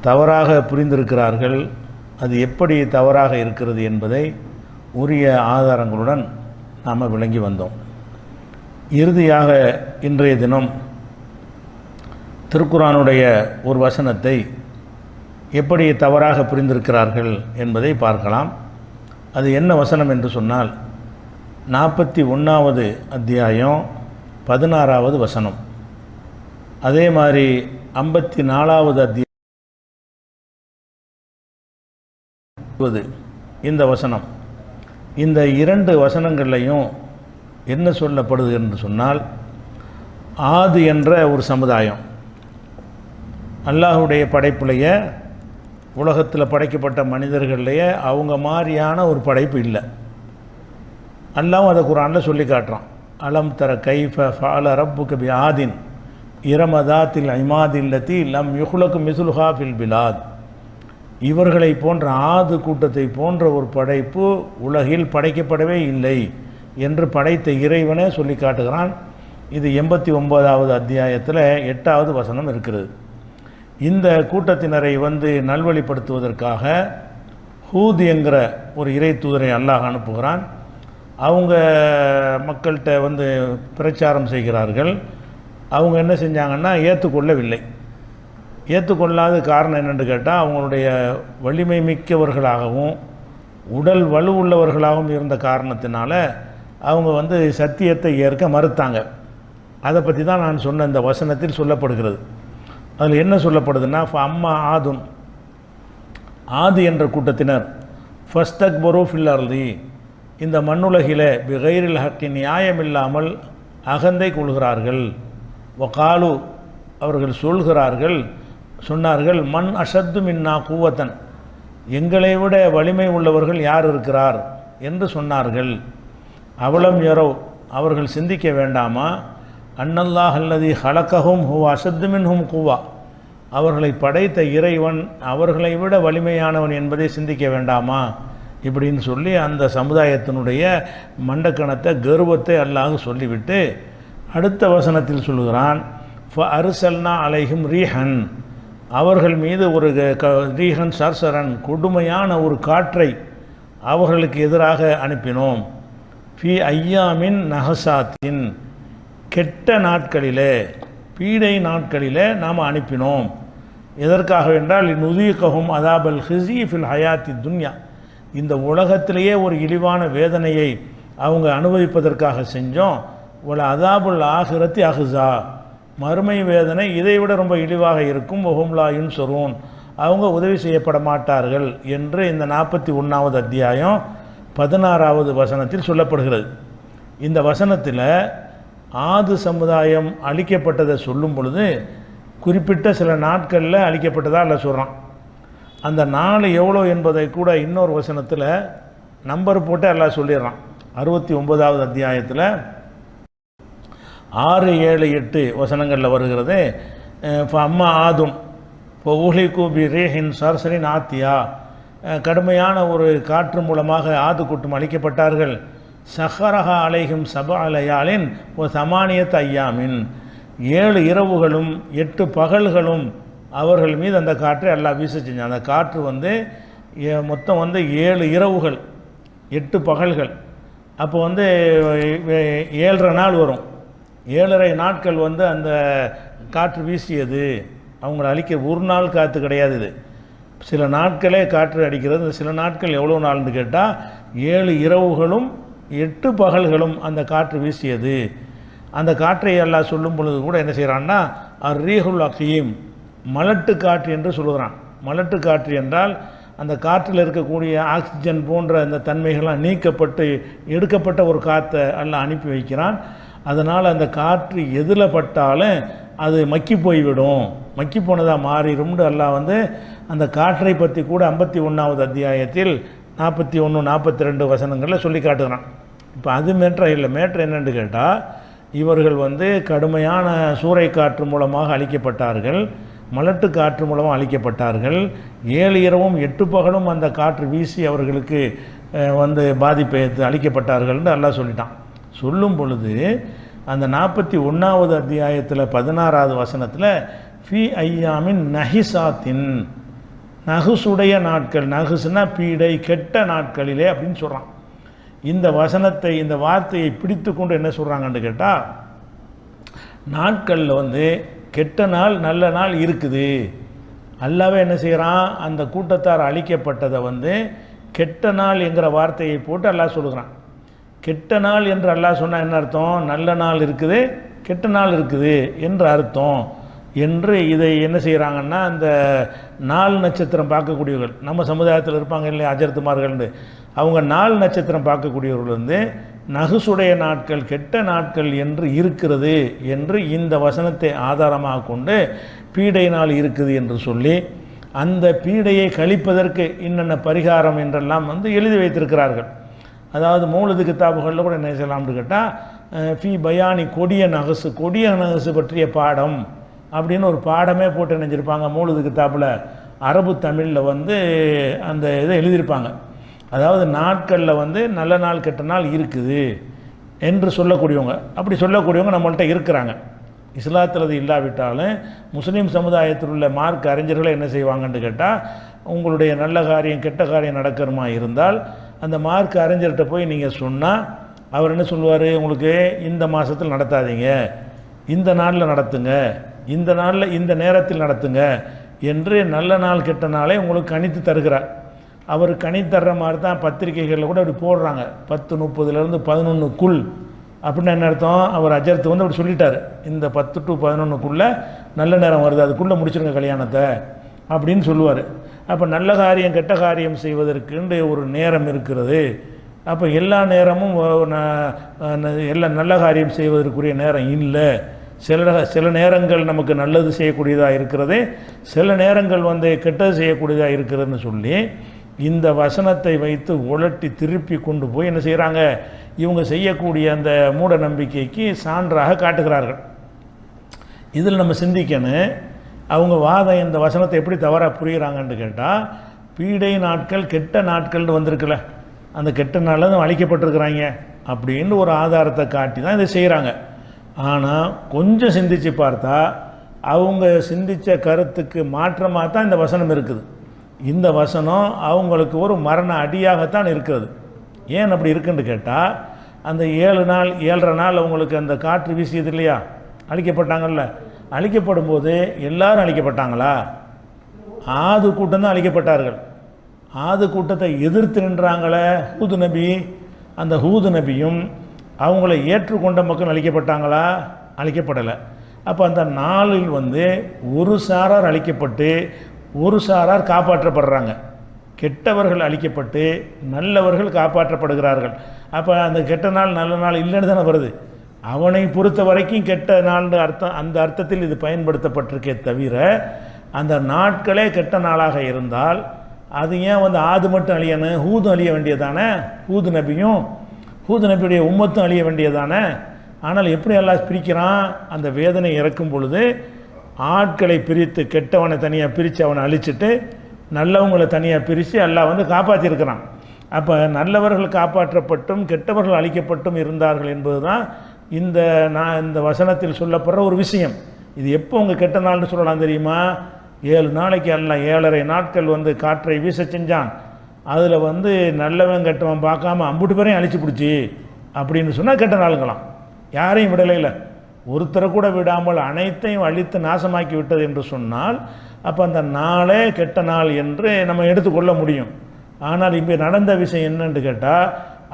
தவறாக புரிந்திருக்கிறார்கள். அது எப்படி தவறாக இருக்கிறது என்பதை உரிய ஆதாரங்களுடன் நாம் விளங்கி வந்தோம். இறுதியாக இன்றைய தினம் திருக்குர்ஆனுடைய ஒரு வசனத்தை எப்படி தவறாக புரிந்திருக்கிறார்கள் என்பதை பார்க்கலாம். அது என்ன வசனம் என்று சொன்னால் 41வது அத்தியாயம் 16வது வசனம். அதே மாதிரி 54வது அத்தியாயம் இந்த வசனம். இந்த இரண்டு வசனங்கள்லையும் என்ன சொல்லப்படுது என்று சொன்னால், ஆது என்ற ஒரு சமுதாயம் அல்லாஹுடைய படைப்புலையே உலகத்தில் படைக்கப்பட்ட மனிதர்கள்லையே அவங்க மாதிரியான ஒரு படைப்பு இல்லை. அல்லாஹ்வும் அதை குர்ஆனில் சொல்லி காட்டுறான். அலம் தர கைஃப ஃபஅல ரப்புக பி ஆதின் இரமதாத்தில் ஐமாதில்லதி லம் யுஹ்லகு மிஸ்லுஹா ஃபில் பிலாத். இவர்களை போன்ற ஆது கூட்டத்தை போன்ற ஒரு படைப்பு உலகில் படைக்கப்படவே இல்லை என்று படைத்த இறைவனே சொல்லி காட்டுகிறான். இது 89வது அத்தியாயத்தில் 8வது வசனம் இருக்கிறது. இந்த கூட்டத்தினரை நல்வழிப்படுத்துவதற்காக ஹூத் என்கிற ஒரு இறை தூதரை அல்லாஹ் அனுப்புகிறான். அவங்க மக்கள்கிட்ட பிரச்சாரம் செய்கிறார்கள். அவங்க என்ன செஞ்சாங்கன்னா ஏற்றுக்கொள்ளவில்லை. ஏற்றுக்கொள்ளாத காரணம் என்னென்று கேட்டால், அவங்களுடைய வலிமை மிக்கவர்களாகவும் உடல் வலு உள்ளவர்களாகவும் இருந்த காரணத்தினால அவங்க சத்தியத்தை ஏற்க மறுத்தாங்க. அதை பற்றி தான் நான் சொன்ன இந்த வசனத்தில் சொல்லப்படுகிறது. அதில் என்ன சொல்லப்படுதுன்னா, அம்மா ஆதுன், ஆது என்ற கூட்டத்தினர் ஃபஸ்தக்பரு ஃபில் அர்தி, இந்த மண்ணுலகிலே பிகைரில் ஹக்கி, நியாயமில்லாமல் அகந்தை கொள்கிறார்கள். வகாலு, அவர்கள் சொன்னார்கள் மண் அஷத்து மின்னா கூவத்தன், எங்களை விட வலிமை உள்ளவர்கள் யார் இருக்கிறார் என்று சொன்னார்கள். அவலம் யரோ, அவர்கள் சிந்திக்க வேண்டாமா, அன்னல்லாஹ் அல்லதி ஹலக்கஹும் ஹுவ அஷத்து மின்ஹும் கூவா, அவர்களை படைத்த இறைவன் அவர்களை விட வலிமையானவன் என்பதை சிந்திக்க வேண்டாமா இப்படின்னு சொல்லி அந்த சமுதாயத்தினுடைய மண்டக்கணத்தை கர்வத்தை அல்லாஹ் சொல்லிவிட்டு அடுத்த வசனத்தில் சொல்லுகிறான், ஃப அர்சல்னா அலைஹிம் ரீஹன், அவர்கள் மீது ஒரு ரீஹன் சர்சரன், கொடுமையான ஒரு காற்றை அவர்களுக்கு எதிராக அனுப்பினோம். ஃபி ஐயாமின் நஹசாத்தின், கெட்ட நாட்களிலே, பீடை நாட்களிலே நாம் அனுப்பினோம். எதற்காக என்றால், நுதீகஹும் அதாபல் ஹிஸி ஃபில் ஹயாத்தி துன்யா, இந்த உலகத்திலேயே ஒரு இழிவான வேதனையை அவங்க அனுபவிப்பதற்காக செஞ்சோம். உல அதாபுல் ஆஹிரத்தி அஹ்ஸா, மறுமை வேதனை இதைவிட ரொம்ப இழிவாக இருக்கும். ஒஹும்லா யுன்சரூன், அவங்க உதவி செய்யப்பட மாட்டார்கள் என்று இந்த 41வது அத்தியாயம் 16வது வசனத்தில் சொல்லப்படுகிறது. இந்த வசனத்தில் ஆது சமுதாயம் அழிக்கப்பட்டதை சொல்லும் பொழுது குறிப்பிட்ட சில நாட்களில் அழிக்கப்பட்டதாக அல்ல சொல்கிறான். அந்த நாள் எவ்வளோ என்பதை கூட இன்னொரு வசனத்தில் நம்பர் போட்டு எல்லாம் சொல்லிடுறான். 69வது அத்தியாயத்தில் 6, 7, 8 வசனங்களில் வருகிறது. இப்போ அம்மா ஆதும் இப்போ ஊஹ்லிகு பி ரீஹின் சர்சரின் ஆத்தியா, கடுமையான ஒரு காற்று மூலமாக ஆது கூட்டம் அழிக்கப்பட்டார்கள். சஹரஹா அலைஹிம் சபா அலையாலின் ஒரு சமானியத் ஐயாமின், 7 இரவுகளும் 8 பகல்களும் அவர்கள் மீது அந்த காற்றை எல்லாம் வீச செஞ்சான். அந்த காற்று மொத்தம் 7 இரவுகள் 8 பகல்கள். அப்போ 7.5 நாள் வரும். 7.5 நாட்கள் அந்த காற்று வீசியது. அவங்கள அழிக்க ஒரு நாள் காற்று கிடையாது. இது சில நாட்களே காற்று அடிக்கிறது. சில நாட்கள் எவ்வளோ நாள்னு கேட்டால் 7 இரவுகளும் 8 பகல்களும் அந்த காற்று வீசியது. அந்த காற்றை எல்லாம் சொல்லும் பொழுது கூட என்ன செய்கிறான்னா, அர்ரீஹுல் அகீம், மலட்டு காற்று என்று சொல்லுகிறான். மலட்டு காற்று என்றால் அந்த காற்றில் இருக்கக்கூடிய ஆக்சிஜன் போன்ற அந்த தன்மைகள்லாம் நீக்கப்பட்டு எடுக்கப்பட்ட ஒரு காற்றை எல்லாம் அனுப்பி வைக்கிறான். அதனால் அந்த காற்று எதில் பட்டாலும் அது மக்கி போய்விடும், மக்கி போனதாக மாறிடும்னு எல்லாம் அந்த காற்றை பற்றி கூட 51வது அத்தியாயத்தில் 41, 42 வசனங்களில் சொல்லி காட்டுகிறான். இப்போ அது மேட்ரு இல்லை. மேட்ரு என்னென்னு கேட்டால், இவர்கள் கடுமையான சூறை காற்று மூலமாக அழிக்கப்பட்டார்கள், மலட்டு காற்று மூலமாக அழிக்கப்பட்டார்கள். 7 இரவும் 8 பகலும் அந்த காற்று வீசி அவர்களுக்கு பாதிப்பை அழிக்கப்பட்டார்கள்னு எல்லாம் சொல்லிட்டான். சொல்லும் பொழுது அந்த 41வது அத்தியாயத்தில் 16வது வசனத்தில் ஃபி ஐயாமின் நஹிசாத்தின், நகுசுடைய நாட்கள், நகுசுனா பீடை, கெட்ட நாட்களிலே அப்படின்னு சொல்கிறான். இந்த வசனத்தை, இந்த வார்த்தையை பிடித்து கொண்டு என்ன சொல்கிறாங்கன்னு கேட்டால், நாட்களில் வந்து கெட்ட நாள் நல்ல நாள் இருக்குது. அல்லாவே என்ன செய்கிறான், அந்த கூட்டத்தார் அழிக்கப்பட்டதை வந்து கெட்ட நாள் என்கிற வார்த்தையை போட்டு அல்லாஹ் சொல்லுகிறான். கெட்ட நாள் என்று அல்லாஹ் சொன்னால் என்ன அர்த்தம், நல்ல நாள் இருக்குது கெட்ட நாள் இருக்குது என்று அர்த்தம் என்று இதை என்ன செய்கிறாங்கன்னா, அந்த நாள் நட்சத்திரம் பார்க்கக்கூடியவர்கள் நம்ம சமுதாயத்தில் இருப்பாங்க இல்லையா, அஜர்த்துமார்கள்னு, அவங்க நாள் நட்சத்திரம் பார்க்கக்கூடியவர்கள் வந்து நகுசுடைய நாட்கள் கெட்ட நாட்கள் என்று இருக்கிறது என்று இந்த வசனத்தை ஆதாரமாக கொண்டு பீடை நாள் இருக்குது என்று சொல்லி அந்த பீடையை கழிப்பதற்கு என்னென்ன பரிகாரம் என்றெல்லாம் வந்து எழுதி வைத்திருக்கிறார்கள். அதாவது மௌலிது கித்தாபுகளில் கூட என்ன செய்யலாம்னு கேட்டால், ஃபி பயானி கொடிய நகசு, கொடிய நகசு பற்றிய பாடம் அப்படின்னு ஒரு பாடமே போட்டு நினைஞ்சிருப்பாங்க மௌலிது கித்தாப்பில். அரபு தமிழில் வந்து அந்த இதை எழுதியிருப்பாங்க. அதாவது நாட்களில் வந்து நல்ல நாள் கெட்ட நாள் இருக்குது என்று சொல்லக்கூடியவங்க, அப்படி சொல்லக்கூடியவங்க நம்மள்கிட்ட இருக்கிறாங்க. இஸ்லாத்தில் அது இல்லாவிட்டாலும் முஸ்லீம் சமுதாயத்தில் உள்ள மார்க் அறிஞர்களை என்ன செய்வாங்கன்னு கேட்டால், உங்களுடைய நல்ல காரியம் கெட்ட காரியம் நடக்கிறமா இருந்தால் அந்த மார்க் அறிஞர்கிட்ட போய் நீங்கள் சொன்னால் அவர் என்ன சொல்லுவார், உங்களுக்கு இந்த மாதத்தில் நடத்தாதீங்க, இந்த நாளில் நடத்துங்க, இந்த நாளில் இந்த நேரத்தில் நடத்துங்க என்று நல்ல நாள் கெட்ட நாளை உங்களுக்கு கணித்து தருகிறார். அவர் கணித்தர்ற மாதிரி தான் பத்திரிகைகளில் கூட அப்படி போடுறாங்க, 10:30 11 அப்படின்னு என்ன அர்த்தம், அவர் அஜர்த்து வந்து அப்படி சொல்லிட்டார், இந்த 10 to 11 நல்ல நேரம் வருது, அதுக்குள்ளே முடிச்சிருங்க கல்யாணத்தை அப்படின்னு சொல்லுவார். அப்போ நல்ல காரியம் கெட்ட காரியம் செய்வதற்குண்டு ஒரு நேரம் இருக்கிறது. அப்போ எல்லா நேரமும் எல்லா நல்ல காரியம் செய்வதற்குரிய நேரம் இல்லை. சில நேரங்கள் நமக்கு நல்லது செய்யக்கூடியதாக இருக்கிறது, சில நேரங்கள் வந்து கெட்டது செய்யக்கூடியதாக இருக்கிறதுன்னு சொல்லி இந்த வசனத்தை வைத்து உலட்டி திருப்பி கொண்டு போய் என்ன செய்கிறாங்க, இவங்க செய்யக்கூடிய அந்த மூட நம்பிக்கைக்கு சான்றாக காட்டுகிறார்கள். இதில் நம்ம சிந்திக்கணும், அவங்க வாதம் இந்த வசனத்தை எப்படி தவறாக புரிகிறாங்கன்னு கேட்டால், பீடை நாட்கள் கெட்ட நாட்கள்னு வந்திருக்குல்ல, அந்த கெட்ட நாளில் தான் அழிக்கப்பட்டிருக்கிறாங்க அப்படின்னு ஒரு ஆதாரத்தை காட்டி தான் இதை செய்கிறாங்க. ஆனால் கொஞ்சம் சிந்தித்து பார்த்தா அவங்க சிந்தித்த கருத்துக்கு மாற்றமாக தான் இந்த வசனம் இருக்குது. இந்த வசனம் அவங்களுக்கு ஒரு மரண அடியாகத்தான் இருக்கிறது. ஏன் அப்படி இருக்குன்னு கேட்டால், அந்த 7 நாள் 7.5 நாள் அவங்களுக்கு அந்த காற்று வீசியது இல்லையா, அழிக்கப்பட்டாங்கல்ல, அழிக்கப்படும் போது எல்லாரும் அழிக்கப்பட்டாங்களா? ஆது கூட்டம் தான் அழிக்கப்பட்டார்கள். ஆது கூட்டத்தை எதிர்த்து நின்றாங்களே ஹூது நபி, அந்த ஹூது நபியும் அவங்கள ஏற்றுக்கொண்ட மக்கள் அழிக்கப்பட்டாங்களா? அழிக்கப்படலை. அப்போ அந்த நாளில் வந்து ஒரு சாரார் அழிக்கப்பட்டு ஒரு சாரார் காப்பாற்றப்படுறாங்க. கெட்டவர்கள் அழிக்கப்பட்டு நல்லவர்கள் காப்பாற்றப்படுகிறார்கள். அப்போ அந்த கெட்ட நாள் நல்ல நாள் இல்லைன்னு தானே வருது. அவனை பொறுத்த வரைக்கும் கெட்ட நாள்னு அர்த்தம், அந்த அர்த்தத்தில் இது பயன்படுத்தப்பட்டிருக்கே தவிர, அந்த நாட்களே கெட்ட நாளாக இருந்தால் அது ஏன் வந்து ஆது மட்டும் அழியணும், ஹூதும் அழிய வேண்டியதானே, ஹூது நபியும் ஹூது நபியுடைய உம்மத்தும் அழிய வேண்டியதானே. ஆனால் எப்படி எல்லாம் பிரிக்கிறான், அந்த வேதனை இறக்கும் பொழுது ஆட்களை பிரித்து கெட்டவனை தனியாக பிரித்து அவனை அழிச்சிட்டு நல்லவங்களை தனியாக பிரித்து எல்லாம் வந்து காப்பாற்றியிருக்கிறான். அப்போ நல்லவர்கள் காப்பாற்றப்பட்டும் கெட்டவர்கள் அழிக்கப்பட்டும் இருந்தார்கள் என்பது தான் இந்த வசனத்தில் சொல்லப்படுற ஒரு விஷயம். இது எப்போ உங்கள் கெட்ட நாள்னு சொல்லலாம் தெரியுமா? 7 நாளைக்கு எல்லாம் 7.5 நாட்கள் வந்து காற்றை வீச செஞ்சான். அதில் வந்து நல்லவன் கெட்டவன் பார்க்காம அம்புட்டு பேரையும் அழிச்சு பிடிச்சி அப்படின்னு சொன்னால் கெட்ட நாளுங்களாம். யாரையும் விடலை, இல்லை ஒருத்தரை கூட விடாமல் அனைத்தையும் அழித்து நாசமாக்கி விட்டது என்று சொன்னால் அப்போ அந்த நாளே கெட்ட நாள் என்று நம்ம எடுத்துக்கொள்ள முடியும். ஆனால் இப்போ நடந்த விஷயம் என்னன்னு கேட்டால்,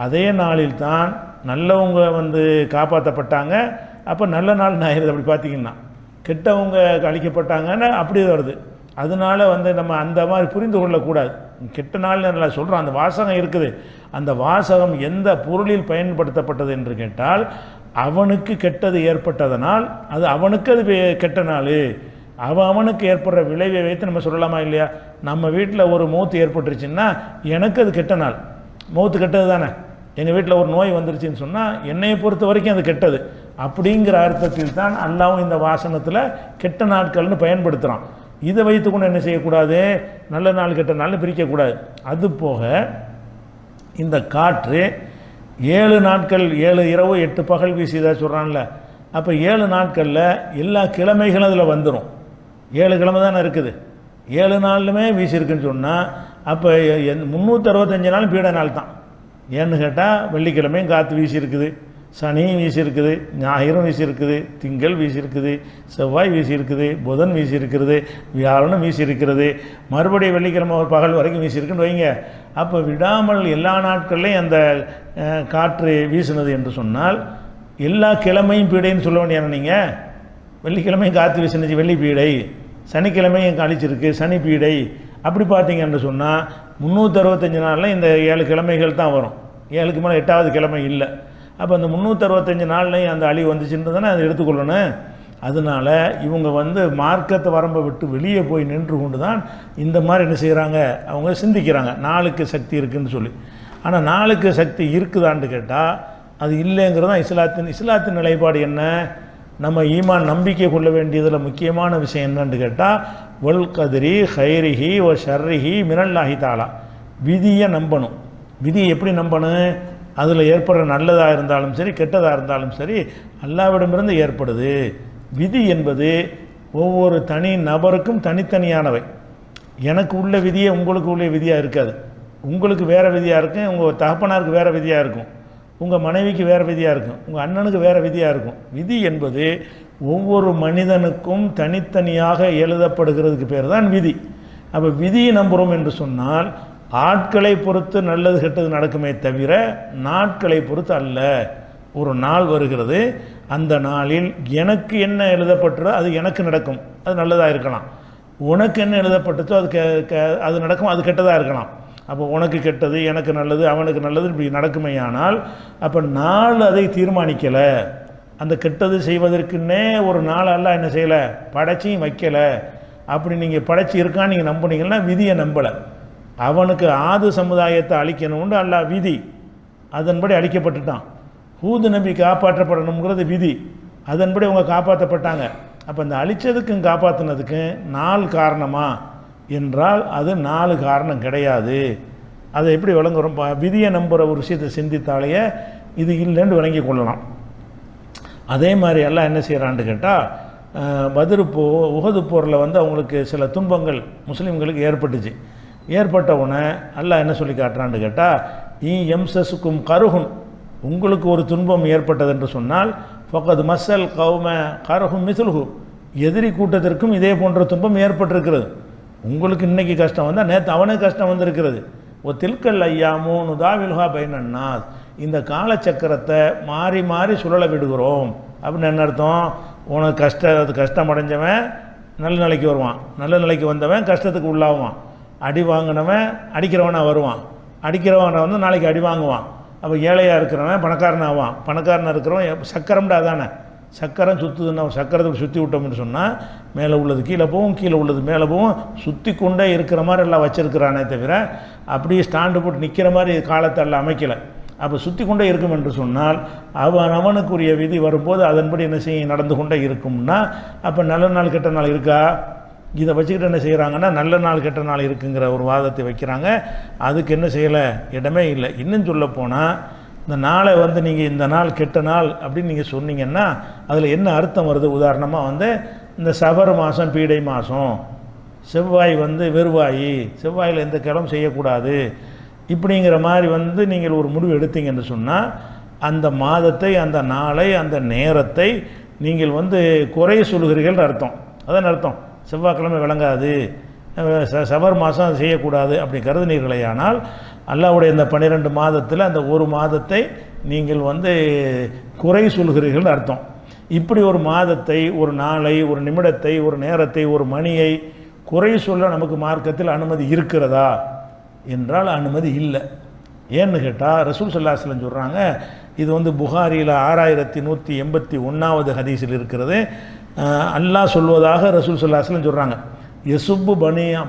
அதே நாளில் தான் நல்லவங்க வந்து காப்பாற்றப்பட்டாங்க. அப்போ நல்ல நாள் ஆயிடுது. அப்படி பார்த்திங்கன்னா கெட்டவங்க அழிக்கப்பட்டாங்கன்னா அப்படி வருது. அதனால வந்து நம்ம அந்த மாதிரி புரிந்து கொள்ளக்கூடாது. கெட்ட நாள் நல்லா சொல்கிறோம், அந்த வாசகம் இருக்குது. அந்த வாசகம் எந்த பொருளில் பயன்படுத்தப்பட்டது என்று கேட்டால், அவனுக்கு கெட்டது ஏற்பட்டதனால் அது அவனுக்கு அது கெட்ட நாள், அவனுக்கு ஏற்படுற விளைவை வைத்து நம்ம சொல்லலாமா இல்லையா? நம்ம வீட்டில் ஒரு மௌத்து ஏற்பட்டுருச்சுன்னா எனக்கு அது கெட்ட நாள், மௌத்து கெட்டது தானே. எங்கள் வீட்டில் ஒரு நோய் வந்துருச்சுன்னு சொன்னால் என்னையை பொறுத்த வரைக்கும் அது கெட்டது. அப்படிங்கிற அர்த்தத்தில் தான் அல்லாவும் இந்த வாசனத்தில் கெட்ட நாட்கள்னு பயன்படுத்துகிறான். இதை வைத்துக்கொண்டு என்ன செய்யக்கூடாது, நல்ல நாள் கெட்ட நாள்னு பிரிக்கக்கூடாது. அது போக இந்த காற்று 7 நாட்கள் 7 இரவு 8 பகல் வீசியதாக சொல்கிறான்ல, அப்போ 7 நாட்களில் எல்லா கிழமைகளும் அதில் வந்துடும். 7 கிழமை தானே இருக்குது. 7 நாளுமே வீசியிருக்குன்னு சொன்னால் அப்போ 365 நாளும் பீட நாள் தான். ஏன்னு கேட்டால் வெள்ளிக்கிழமையும் காற்று வீசியிருக்குது, சனியும் வீசியிருக்குது, ஞாயிறும் வீசியிருக்குது, திங்கள் வீசியிருக்குது, செவ்வாய் வீசியிருக்குது, புதன் வீசியிருக்கிறது, வியாழனும் வீசியிருக்கிறது, மறுபடியும் வெள்ளிக்கிழமை ஒரு பகல் வரைக்கும் வீசியிருக்குன்னு வைங்க. அப்போ விடாமல் எல்லா நாட்கள்லையும் அந்த காற்று வீசினது என்று சொன்னால் எல்லா கிழமையும் பீடைன்னு சொல்ல வேண்டியான நீங்கள். வெள்ளிக்கிழமையும் காற்று வீசினுச்சு, வெள்ளி பீடை, சனிக்கிழமையும் கழிச்சிருக்கு, சனி பீடை. அப்படி பார்த்தீங்கன்னு சொன்னால் 365 நாளில் இந்த 7 கிழமைகள் தான் வரும். 7க்கு மேலே 8வது கிழமை இல்லை. அப்போ அந்த 365 நாள்லையும் அந்த அழிவு வந்துச்சுன்னு தானே அதை எடுத்துக்கொள்ளணும். அதனால் இவங்க மார்க்கத்தை வரம்பை விட்டு வெளியே போய் நின்று கொண்டு தான் இந்த மாதிரி என்ன செய்கிறாங்க, அவங்க சிந்திக்கிறாங்க நாளுக்கு சக்தி இருக்குதுன்னு சொல்லி. ஆனால் நாளுக்கு சக்தி இருக்குதான்னு கேட்டால் அது இல்லைங்கிறது தான் இஸ்லாத்தின் நிலைப்பாடு. என்ன, நம்ம ஈமான் நம்பிக்கை கொள்ள வேண்டியதில் முக்கியமான விஷயம் என்னன்னு கேட்டால் வல் கதிரி ஹைரிஹி ஓ ஷர்ரிஹி மினல்லாஹி தாலா. விதியை நம்பணும். விதியை எப்படி நம்பணும்? அதில் ஏற்படுற நல்லதாக இருந்தாலும் சரி கெட்டதாக இருந்தாலும் சரி அல்லாஹ்விடமிருந்து ஏற்படுது. விதி என்பது ஒவ்வொரு தனி நபருக்கும் தனித்தனியானவை. எனக்கு உள்ள விதியே உங்களுக்கு உள்ள விதியாக இருக்காது. உங்களுக்கு வேறு விதியாக இருக்கும், உங்கள் தகப்பனாருக்கு வேறு விதியாக இருக்கும், உங்கள் மனைவிக்கு வேறு விதியாக இருக்கும், உங்கள் அண்ணனுக்கு வேறு விதியாக இருக்கும். விதி என்பது ஒவ்வொரு மனிதனுக்கும் தனித்தனியாக எழுதப்படுகிறதுக்கு பேர் தான் விதி. அப்போ விதியை நம்புகிறோம் என்று சொன்னால் ஆட்களை பொறுத்து நல்லது கெட்டது நடக்குமே தவிர நாட்களை பொறுத்து அல்ல. ஒரு நாள் வருகிறது, அந்த நாளில் எனக்கு என்ன எழுதப்பட்டதோ அது எனக்கு நடக்கும், அது நல்லதாக இருக்கலாம். உனக்கு என்ன எழுதப்பட்டதோ அது நடக்கும், அது கெட்டதாக இருக்கலாம். அப்போ உனக்கு கெட்டது எனக்கு நல்லது அவனுக்கு நல்லது இப்படி நடக்குமையானால் அப்போ நாள் அதை தீர்மானிக்கலை. அந்த கெட்டது செய்வதற்குன்னே ஒரு நாள் எல்லாம் என்ன செய்யலை, படைச்சியும் வைக்கலை. அப்படி நீங்கள் படைச்சி இருக்கான்னு நீங்கள் நம்புனீங்கன்னா விதியை நம்பலை. அவனுக்கு ஆது சமுதாயத்தை அழிக்கணும்னு அல்லாஹ் விதி, அதன்படி அழிக்கப்பட்டுட்டான். ஹூது நபி காப்பாற்றப்படணுங்கிறது விதி, அதன்படி அவங்க காப்பாற்றப்பட்டாங்க. அப்போ இந்த அழித்ததுக்கும் காப்பாற்றினதுக்கும் நாள் காரணமா என்றால் அது 4 காரணம் கிடையாது. அதை எப்படி விளங்குறோம்? விதியை நம்புகிற ஒரு விஷயத்தை சிந்தித்தாலேயே இது இல்லைன்னு விளங்கி கொள்ளலாம். அதே மாதிரி எல்லாம் என்ன செய்கிறான்னு கேட்டால் உஹது போரில் அவங்களுக்கு சில துன்பங்கள் முஸ்லீம்களுக்கு ஏற்பட்டுச்சு. ஏற்பட்ட உடனே அல்லாஹ் என்ன சொல்லி காட்டுறான்னு கேட்டால் எம்சஸுக்கும் கருகும், உங்களுக்கு ஒரு துன்பம் ஏற்பட்டது என்று சொன்னால் ஃபக்கத் மஸ்ஸல் கௌம கருகும் மிசுல்ஹு, எதிரி கூட்டத்திற்கும் இதே போன்ற துன்பம் ஏற்பட்டிருக்கிறது. உங்களுக்கு இன்றைக்கி கஷ்டம் வந்தால் நேற்று அவனுக்கு கஷ்டம் வந்திருக்கிறது. ஓ தில்கல் ஐயாமோ நுதாவில்ஹா பைனன்னாஸ், இந்த காலச்சக்கரத்தை மாறி மாறி சுழல விடுகிறோம். அப்படின்னு என்ன அர்த்தம்? உனக்கு கஷ்டம் அடைஞ்சவன் நல்ல நிலைக்கு வருவான், நல்ல நிலைக்கு வந்தவன் கஷ்டத்துக்கு உள்ளாகுவான், அடி வாங்கினவன் அடிக்கிறவனாக வருவான், அடிக்கிறவனை நாளைக்கு அடி வாங்குவான். அப்போ ஏழையாக இருக்கிறவன் பணக்காரன் ஆவான், பணக்காரனாக இருக்கிறவன் சக்கரம்டா தானே, சக்கரம் சுற்றுதுன்னா சக்கரத்துக்கு சுற்றி விட்டோம்னு சொன்னால் மேலே உள்ளது கீழே போகும், கீழே உள்ளது மேலே போகும், சுற்றி கொண்டே இருக்கிற மாதிரி எல்லாம் வச்சுருக்கிறானே தவிர அப்படியே ஸ்டாண்டு போட்டு நிற்கிற மாதிரி காலத்தை எல்லாம் அமைக்கலை. அப்போ சுற்றி கொண்டே இருக்கும் என்று சொன்னால் அவனுக்குரிய விதி வரும்போது அதன்படி என்ன செய்ய நடந்து கொண்டே இருக்கும்னா அப்போ நல்ல நாள் கெட்ட நாள் இருக்கா? இதை வச்சுக்கிட்டு என்ன செய்கிறாங்கன்னா நல்ல நாள் கெட்ட நாள் இருக்குங்கிற ஒரு வாதத்தை வைக்கிறாங்க. அதுக்கு என்ன செய்யலை, இடமே இல்லை. இன்னும் சொல்லப்போனால் இந்த நாளை நீங்கள் இந்த நாள் கெட்ட நாள் அப்படின்னு நீங்கள் சொன்னீங்கன்னா அதில் என்ன அர்த்தம் வருது? உதாரணமாக இந்த சபர் மாதம் பீடை மாதம், செவ்வாய் வெறுவாயி, செவ்வாயில் எந்த கிழமை செய்யக்கூடாது இப்படிங்கிற மாதிரி நீங்கள் ஒரு முடிவு எடுத்தீங்கன்னு சொன்னால் அந்த மாதத்தை அந்த நாளை அந்த நேரத்தை நீங்கள் குறை சொல்கிறீர்கள் அர்த்தம். அதான் அர்த்தம். செவ்வாய்க்கிழமை விளங்காது, சபர் மாதம் அது செய்யக்கூடாது அப்படி கருதினீர்களேயானால் அல்லாஹ்வுடைய இந்த 12 மாதத்தில் அந்த ஒரு மாதத்தை நீங்கள் குறை சொல்கிறீர்கள் அர்த்தம். இப்படி ஒரு மாதத்தை, ஒரு நாளை, ஒரு நிமிடத்தை, ஒரு நேரத்தை, ஒரு மணியை குறை சொல்ல நமக்கு மார்க்கத்தில் அனுமதி இருக்கிறதா என்றால் அனுமதி இல்லை. ஏன்னு கேட்டால் ரசூல் ஸல்லல்லாஹு அலைஹி வஸல்லம் சொல்கிறாங்க, இது புகாரியில் 6181வது ஹதீஸில் இருக்கிறது. அல்லாஹ் சொல்வதாக ரசூல் ஸல்லல்லாஹு அலைஹி வஸல்லம் சொல்கிறாங்க, யசுப்பு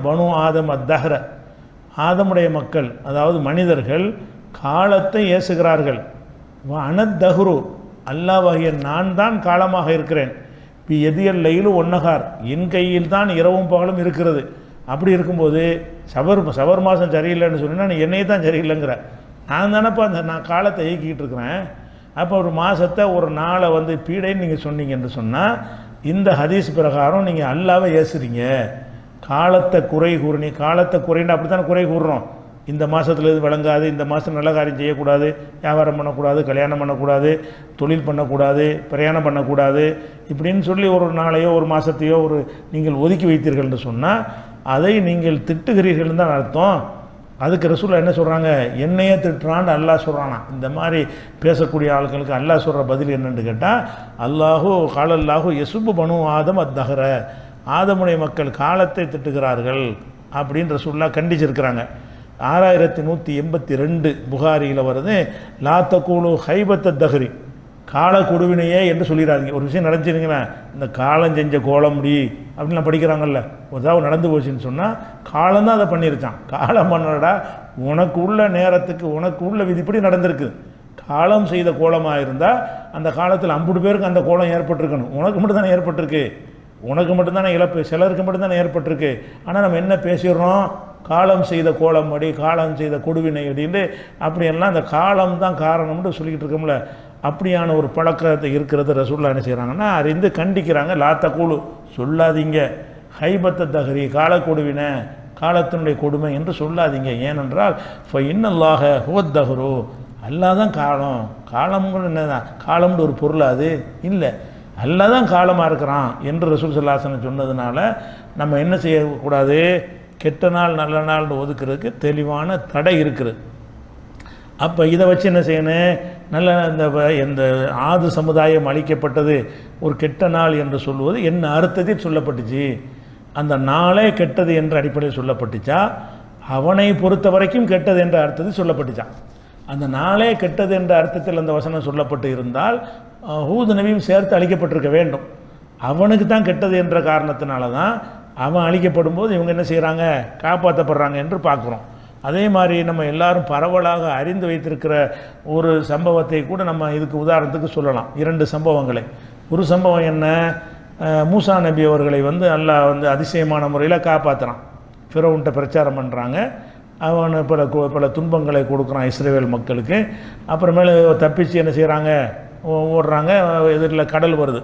பனு ஆதம் அத்தஹர, ஆதமுடைய மக்கள் அதாவது மனிதர்கள் காலத்தை ஏசுகிறார்கள். அனத்தஹ்ரு, அல்லாஹ்வாகிய நான் தான் காலமாக இருக்கிறேன். பி எதியல் லைலு ஒன்னகார், என் கையில் தான் இரவும் பகலும் இருக்கிறது. அப்படி இருக்கும்போது சபர் மாதம் சரியில்லைன்னு சொன்னால் நீ என்னையே தான் சரியில்லைங்கிற, நான் தானேப்பா நான் காலத்தை இயக்கிக்கிட்டு இருக்கிறேன். அப்போ ஒரு மாதத்தை ஒரு நாளை பீடைன்னு நீங்கள் சொன்னீங்கன்னு சொன்னால் இந்த ஹதீஸ் பிரகாரம் நீங்கள் அல்லாவை ஏசுறீங்க. காலத்தை குறை கூறி, காலத்தை குறைன்னு அப்படி தானே குறை கூறுறோம். இந்த மாதத்தில் இது விளங்காது, இந்த மாதம் நல்ல காரியம் செய்யக்கூடாது, வியாபாரம் பண்ணக்கூடாது, கல்யாணம் பண்ணக்கூடாது, தொழில் பண்ணக்கூடாது, பிரயாணம் பண்ணக்கூடாது, இப்படின்னு சொல்லி ஒரு நாளையோ ஒரு மாதத்தையோ நீங்கள் ஒதுக்கி வைத்தீர்கள்னு சொன்னால் அதை நீங்கள் திட்டுகிறீர்கள் தான் அர்த்தம். அதுக்கு ரசூலுல்லாஹ் என்ன சொல்கிறாங்க, என்னையே திட்டுறான்னு அல்லாஹ் சொல்கிறானா. இந்த மாதிரி பேசக்கூடிய ஆட்களுக்கு அல்லாஹ் சொல்கிற பதில் என்னன்னு கேட்டால், காலல்லாஹு யசுப்பு பனு ஆதம் அத்தஹர, ஆதமுடைய மக்கள் காலத்தை திட்டுகிறார்கள் அப்படின்னு ரசூலுல்லாஹ் கண்டிச்சிருக்கிறாங்க. 6182 புகாரியில் வருது, லா தக்கூலு ஹைபத்த தஹரி, கால கொடுவினையே என்று சொல்லிடாதீங்க. ஒரு விஷயம் நடந்துச்சுங்களா, இந்த காலம் செஞ்ச கோலம் முடி அப்படின்லாம் படிக்கிறாங்கல்ல, ஏதாவது நடந்து போச்சுன்னு சொன்னால் காலம் தான் அதை பண்ணியிருக்கான். காலம் பண்ணடா, உனக்கு உள்ள நேரத்துக்கு உனக்கு உள்ள விதிப்படி நடந்திருக்கு. காலம் செய்த கோலமாக இருந்தால் அந்த காலத்தில் 50 பேருக்கு அந்த கோலம் ஏற்பட்டிருக்கணும், உனக்கு மட்டும்தானே ஏற்பட்டிருக்கு. உனக்கு மட்டும்தானே இழப்பு, சிலருக்கு மட்டும்தானே ஏற்பட்டிருக்கு. ஆனால் நம்ம என்ன பேசிடுறோம், காலம் செய்த கோலம் அடி, காலம் செய்த கொடுவினை அடின்னு அப்படியெல்லாம் அந்த காலம் தான் காரணம்னு சொல்லிக்கிட்டு இருக்கோம்ல. அப்படியான ஒரு பழக்கத்தை இருக்கிறது ரசூலுல்லாஹ் என்ன செய்கிறாங்கன்னா அறிந்து கண்டிக்கிறாங்க. லா தக்கூலு, சொல்லாதீங்க, ஹைபத்த தஹரி, கால கொடுவினை, காலத்தினுடைய கொடுமை என்று சொல்லாதீங்க. ஏனென்றால் இன்னல்லாஹ ஹுவத் தஹரு, அல்லாஹ் தான் காலம். காலம்னு என்னதான், காலம்னு ஒரு பொருள் அது இல்லை, அல்லாஹ் தான் காலமாக இருக்கிறான் என்று ரசூல் ஸல்லல்லாஹு அலைஹி வஸல்லம் சொன்னதுனால நம்ம என்ன செய்யக்கூடாது, கெட்ட நாள் நல்ல நாள்னு ஒதுக்கிறதுக்கு தெளிவான தடை இருக்குது. அப்போ இதை வச்சு என்ன செய்யணும், நல்ல இந்த ஆது சமுதாயம் அழிக்கப்பட்டது ஒரு கெட்ட நாள் என்று சொல்லுவது என்ன அர்த்தத்தில் சொல்லப்பட்டுச்சு, அந்த நாளே கெட்டது என்ற அடிப்படையில் சொல்லப்பட்டுச்சா, அவனை பொறுத்த வரைக்கும் கெட்டது என்ற அர்த்தத்தில் சொல்லப்பட்டுச்சான். அந்த நாளே கெட்டது என்ற அர்த்தத்தில் அந்த வசனம் சொல்லப்பட்டு இருந்தால் ஹூத் நபியும் சேர்த்து அழிக்கப்பட்டிருக்க வேண்டும். அவனுக்கு தான் கெட்டது என்ற காரணத்தினால தான் அவன் அழிக்கப்படும் போது இவங்க என்ன செய்கிறாங்க, காப்பாற்றப்படுறாங்க என்று பார்க்குறோம். அதே மாதிரி நம்ம எல்லாரும் பரவலாக அறிந்து வைத்திருக்கிற ஒரு சம்பவத்தை கூட நம்ம இதுக்கு உதாரணத்துக்கு சொல்லலாம். 2 சம்பவங்களை. ஒரு சம்பவம் என்ன, மூசா நபி அவர்களை அல்லாஹ் அதிசயமான முறையில் காப்பாற்றுறான். ஃபிரௌன்ட்ட பிரச்சாரம் பண்ணுறாங்க, அவன் பல துன்பங்களை கொடுக்குறான் இஸ்ரேல் மக்களுக்கு. அப்புறமேல தப்பிச்சு என்ன செய்கிறாங்க, ஓடுறாங்க, எதிரில் கடல் வருது.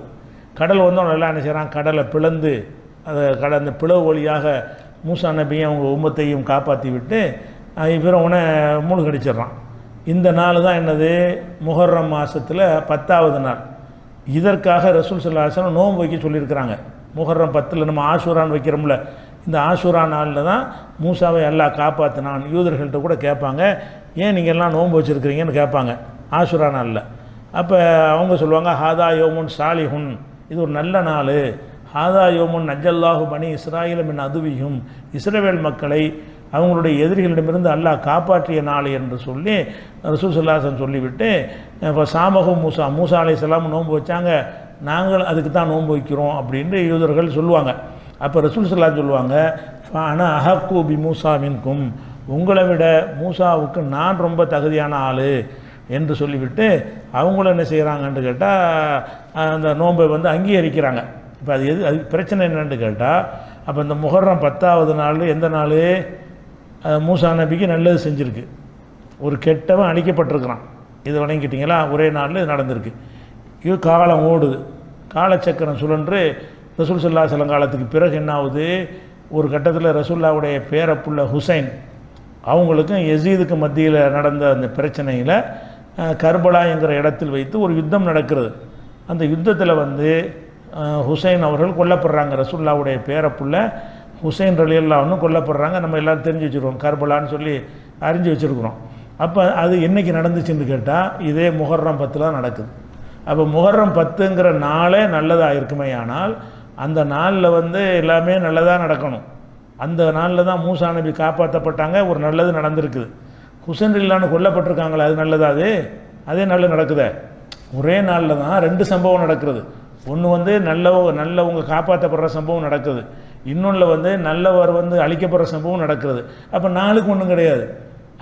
கடல் வந்தவங்க எல்லாம் என்ன செய்கிறான், கடலை பிளந்து அந்த பிளவு வழியாக மூசா நபியும் அவங்க உம்மத்தையும் காப்பாற்றி விட்டு ஃபிரௌனை மூழ்கடிச்சிட்றான். இந்த நாள் தான் என்னது, முஹர்ரம் மாதத்தில் 10வது நாள். இதற்காக ரசூல் ஸல்லல்லாஹு அலைஹி வஸல்லம் நோன்பு வைக்க சொல்லியிருக்கிறாங்க. முஹர்ரம் 10 நம்ம ஆஷூரான்னு வைக்கிறோம்ல, இந்த ஆஷூரா நாளில் தான் மூசாவை அல்லாஹ் காப்பாற்றினான். யூதர்கள்ட்ட கூட கேட்பாங்க, ஏன் நீங்கள் எல்லாம் நோன்பு வச்சுருக்கிறீங்கன்னு கேட்பாங்க ஆஷூரா நாளில். அப்போ அவங்க சொல்லுவாங்க, ஹாதா யோமுன் சாலிஹுன், இது ஒரு நல்ல நாள். ஹாதா யோமுன் நஜ்ஜல்லாஹு பனி இஸ்ராயில் மின் அதுவியும், இஸ்ரவேல் மக்களை அவங்களுடைய எதிரிகளிடமிருந்து அல்லாஹ் காப்பாற்றிய நாள் என்று சொல்லி ரசூல் ஸல்லல்லாஹு அலைஹி வஸல்லம் சொல்லிவிட்டு, இப்போ சாமகும் மூசா அலைஹிஸ்ஸலாம் நோன்பு வச்சாங்க, நாங்கள் அதுக்கு தான் நோன்பு வைக்கிறோம் அப்படின்னு யூதர்கள் சொல்லுவாங்க. அப்போ ரசூல் ஸல்லல்லாஹு அலைஹி சொல்லுவாங்க, ஆனால் அஹக்கு பி மூசா மின்கும், உங்களை விட மூசாவுக்கு நான் ரொம்ப தகுதியான ஆள் என்று சொல்லிவிட்டு அவங்களும் என்ன செய்கிறாங்கன்னு கேட்டால் அந்த நோன்பை அங்கீகரிக்கிறாங்க. இப்போ அது பிரச்சனை என்னன்னு கேட்டால், அப்போ இந்த முஹர்ரம் 10வது நாள் எந்த நாள், மூசா நபிக்கு நல்லது செஞ்சுருக்கு, ஒரு கெட்டவன் அழிக்கப்பட்டிருக்கிறான், இது வணங்கிட்டீங்களா, ஒரே நாளில் இது நடந்திருக்கு. இது காலம் ஓடுது, காலச்சக்கரம் சுழன்று ரசூல் ஸல்லல்லாஹு அலைஹி வஸல்லம் காலத்துக்கு பிறகு என்ன ஆகுது, ஒரு கட்டத்தில் ரசூல்லாவுடைய பேரப்புள்ள ஹுசைன் அவங்களுக்கும் யசீதுக்கு மத்தியில் நடந்த அந்த பிரச்சனையில் கர்பலா என்கிற இடத்தில் வைத்து ஒரு யுத்தம் நடக்கிறது. அந்த யுத்தத்தில் ஹுசைன் அவர்கள் கொல்லப்படுறாங்க. ரசூல்லாவுடைய பேரப்புள்ள ஹுசைன் ரலியல்லாஹு அன்ஹு கொல்லப்படுறாங்க. நம்ம எல்லோரும் தெரிஞ்சு வச்சுருக்கோம், கர்பலான்னு சொல்லி அறிஞ்சு வச்சுருக்குறோம். அப்போ அது என்றைக்கு நடந்துச்சுன்னு கேட்டால் இதே முஹர்ரம் 10 தான் நடக்குது. அப்போ முஹர்ரம் 10ங்கிற நாளே நல்லதாக இருக்குமே, ஆனால் அந்த நாளில் எல்லாமே நல்லதாக நடக்கணும். அந்த நாளில் தான் மூசா நபி காப்பாற்றப்பட்டாங்க, ஒரு நல்லது நடந்திருக்குது. ஹுசைன் ரலியல்லாஹு கொல்லப்பட்டிருக்காங்களே, அது நல்லதா, அதே நல்லது நடக்குதே. ஒரே நாளில் தான் 2 சம்பவம் நடக்கிறது. ஒன்று நல்லவங்க காப்பாற்றப்படுற சம்பவம் நடக்குது, இன்னொன்று நல்லவர் அழிக்கப்படுற சம்பவம் நடக்கிறது. அப்போ நாளுக்கு ஒன்றும் கிடையாது.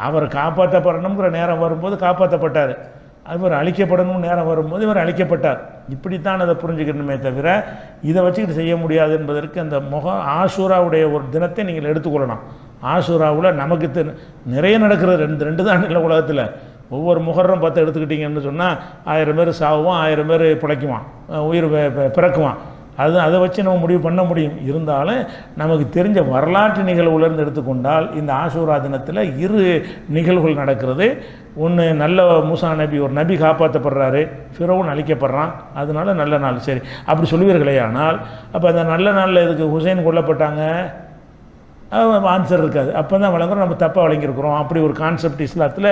அவர் காப்பாற்றப்படணுங்கிற நேரம் வரும்போது காப்பாற்றப்பட்டார், அவர் அழிக்கப்படணும் நேரம் வரும்போது இவர் அழிக்கப்பட்டார். இப்படித்தான் அதை புரிஞ்சுக்கணுமே தவிர இதை வச்சுக்கிட்டு செய்ய முடியாது என்பதற்கு அந்த ஆஷூராவுடைய ஒரு தினத்தை நீங்கள் எடுத்துக்கொள்ளலாம். ஆஷூராவில் நமக்கு நிறைய நடக்கிறது, ரெண்டு தான் இல்லை உலகத்தில். ஒவ்வொரு முஹர்ரம் 10 எடுத்துக்கிட்டிங்கன்னு சொன்னால் 1000 பேர் சாவுவான், 1000 பேர் பிழைக்குவான், உயிர் பிறக்குவான். அதை வச்சு நம்ம முடிவு பண்ண முடியும். இருந்தாலும் நமக்கு தெரிஞ்ச வரலாற்று நிகழ்வுலேருந்து எடுத்துக்கொண்டால் இந்த ஆஷூரா தினத்தில் 2 நிகழ்வுகள் நடக்கிறது. ஒன்று, நல்ல மூசா நபி, ஒரு நபி காப்பாற்றப்படுறாரு, ஃபிரௌன் அழிக்கப்படுறான், அதனால நல்ல நாள். சரி, அப்படி சொல்லுவீர்களே. ஆனால் அப்போ அந்த நல்ல நாளில் எதுக்கு ஹுசைன் கொல்லப்பட்டாங்க? ஆன்சர் இருக்காது. அப்போ தான் வழங்குறோம் நம்ம தப்பாக வழங்கியிருக்கிறோம். அப்படி ஒரு கான்செப்ட் இஸ்லாத்தில்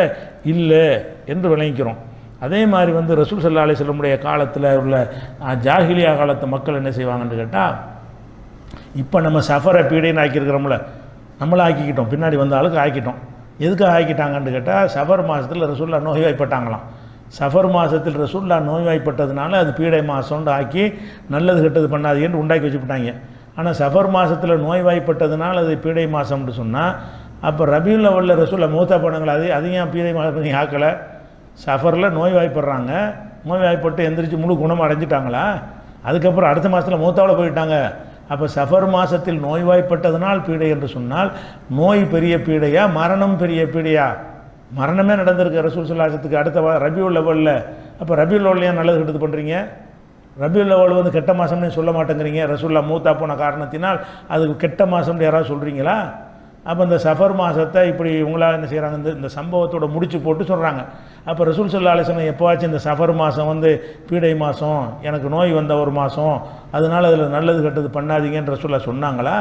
இல்லை என்று விளங்கிக்கிறோம். அதே மாதிரி ரசூல் ஸல்லல்லாஹு அலைஹி வஸல்லம் காலத்தில் உள்ள ஜாஹிலியா காலத்து மக்கள் என்ன செய்வாங்கன்னு கேட்டால், இப்போ நம்ம சஃபரை பீடைன்னு ஆக்கியிருக்கிறோம்ல, நம்மளை ஆக்கிக்கிட்டோம், பின்னாடி வந்த ஆளுக்கு ஆக்கிட்டோம். எதுக்காக ஆக்கிட்டாங்கன்னு கேட்டால், சஃபர் மாதத்தில் ரசூல்லா நோய்வாய்ப்பட்டாங்களாம். சஃபர் மாதத்தில் ரசூல்லா நோய்வாய்ப்பட்டதுனால அது பீடை மாதம்னு ஆக்கி நல்லது கெட்டது பண்ணாதீங்கன்னு உண்டாக்கி வச்சுக்கிட்டாங்க. ஆனால் சஃபர் மாதத்தில் நோய்வாய்ப்பட்டதுனால அது பீடை மாதம்னு சொன்னால், அப்போ ரபியுல் அவ்வலில் ரசூல்லா மூத்தா பண்ணங்களா, அதையும் பீடை மாதம் நீங்கள் ஆக்கலை? சஃபரில் நோய்வாய்ப்படுறாங்க, நோய்வாய்ப்பட்டு எந்திரிச்சு முழு குணம் அடைஞ்சிட்டாங்களா? அதுக்கப்புறம் அடுத்த மாதத்தில் மூத்தாவில் போயிட்டாங்க. அப்போ சஃபர் மாதத்தில் நோய்வாய்ப்பட்டதுனால் பீடை என்று சொன்னால், நோய் பெரிய பீடையா, மரணம் பெரிய பீடையா? மரணமே நடந்திருக்கு ரசூல் ஸல்லல்லாஹு அலைஹி வஸல்லத்துக்கு அடுத்த ரபியுல் அவ்வலில். அப்போ ரபியுல் அவ்வல் ஏன் நல்லது கெட்டது பண்ணுறீங்க? ரபியுல் அவ்வல் கெட்ட மாதம்னு சொல்ல மாட்டேங்கிறீங்க. ரசூல்லா மூத்தா போன காரணத்தினால் அதுக்கு கெட்ட மாதம்னு யாராவது சொல்கிறீங்களா? அப்போ இந்த சஃபர் மாதத்தை இப்படி உங்களால் என்ன செய்கிறாங்க, இந்த சம்பவத்தோட முடிச்சு போட்டு சொல்கிறாங்க. அப்போ ரசூல் ஸல்லல்லாஹு அலைஹி வஸல்லம் எப்போவாச்சும் இந்த சஃபர் மாதம் பீடை மாதம், எனக்கு நோய் வந்த ஒரு மாதம், அதனால் அதில் நல்லது கெட்டது பண்ணாதீங்கன்ற ரசூல்லா சொன்னாங்களா?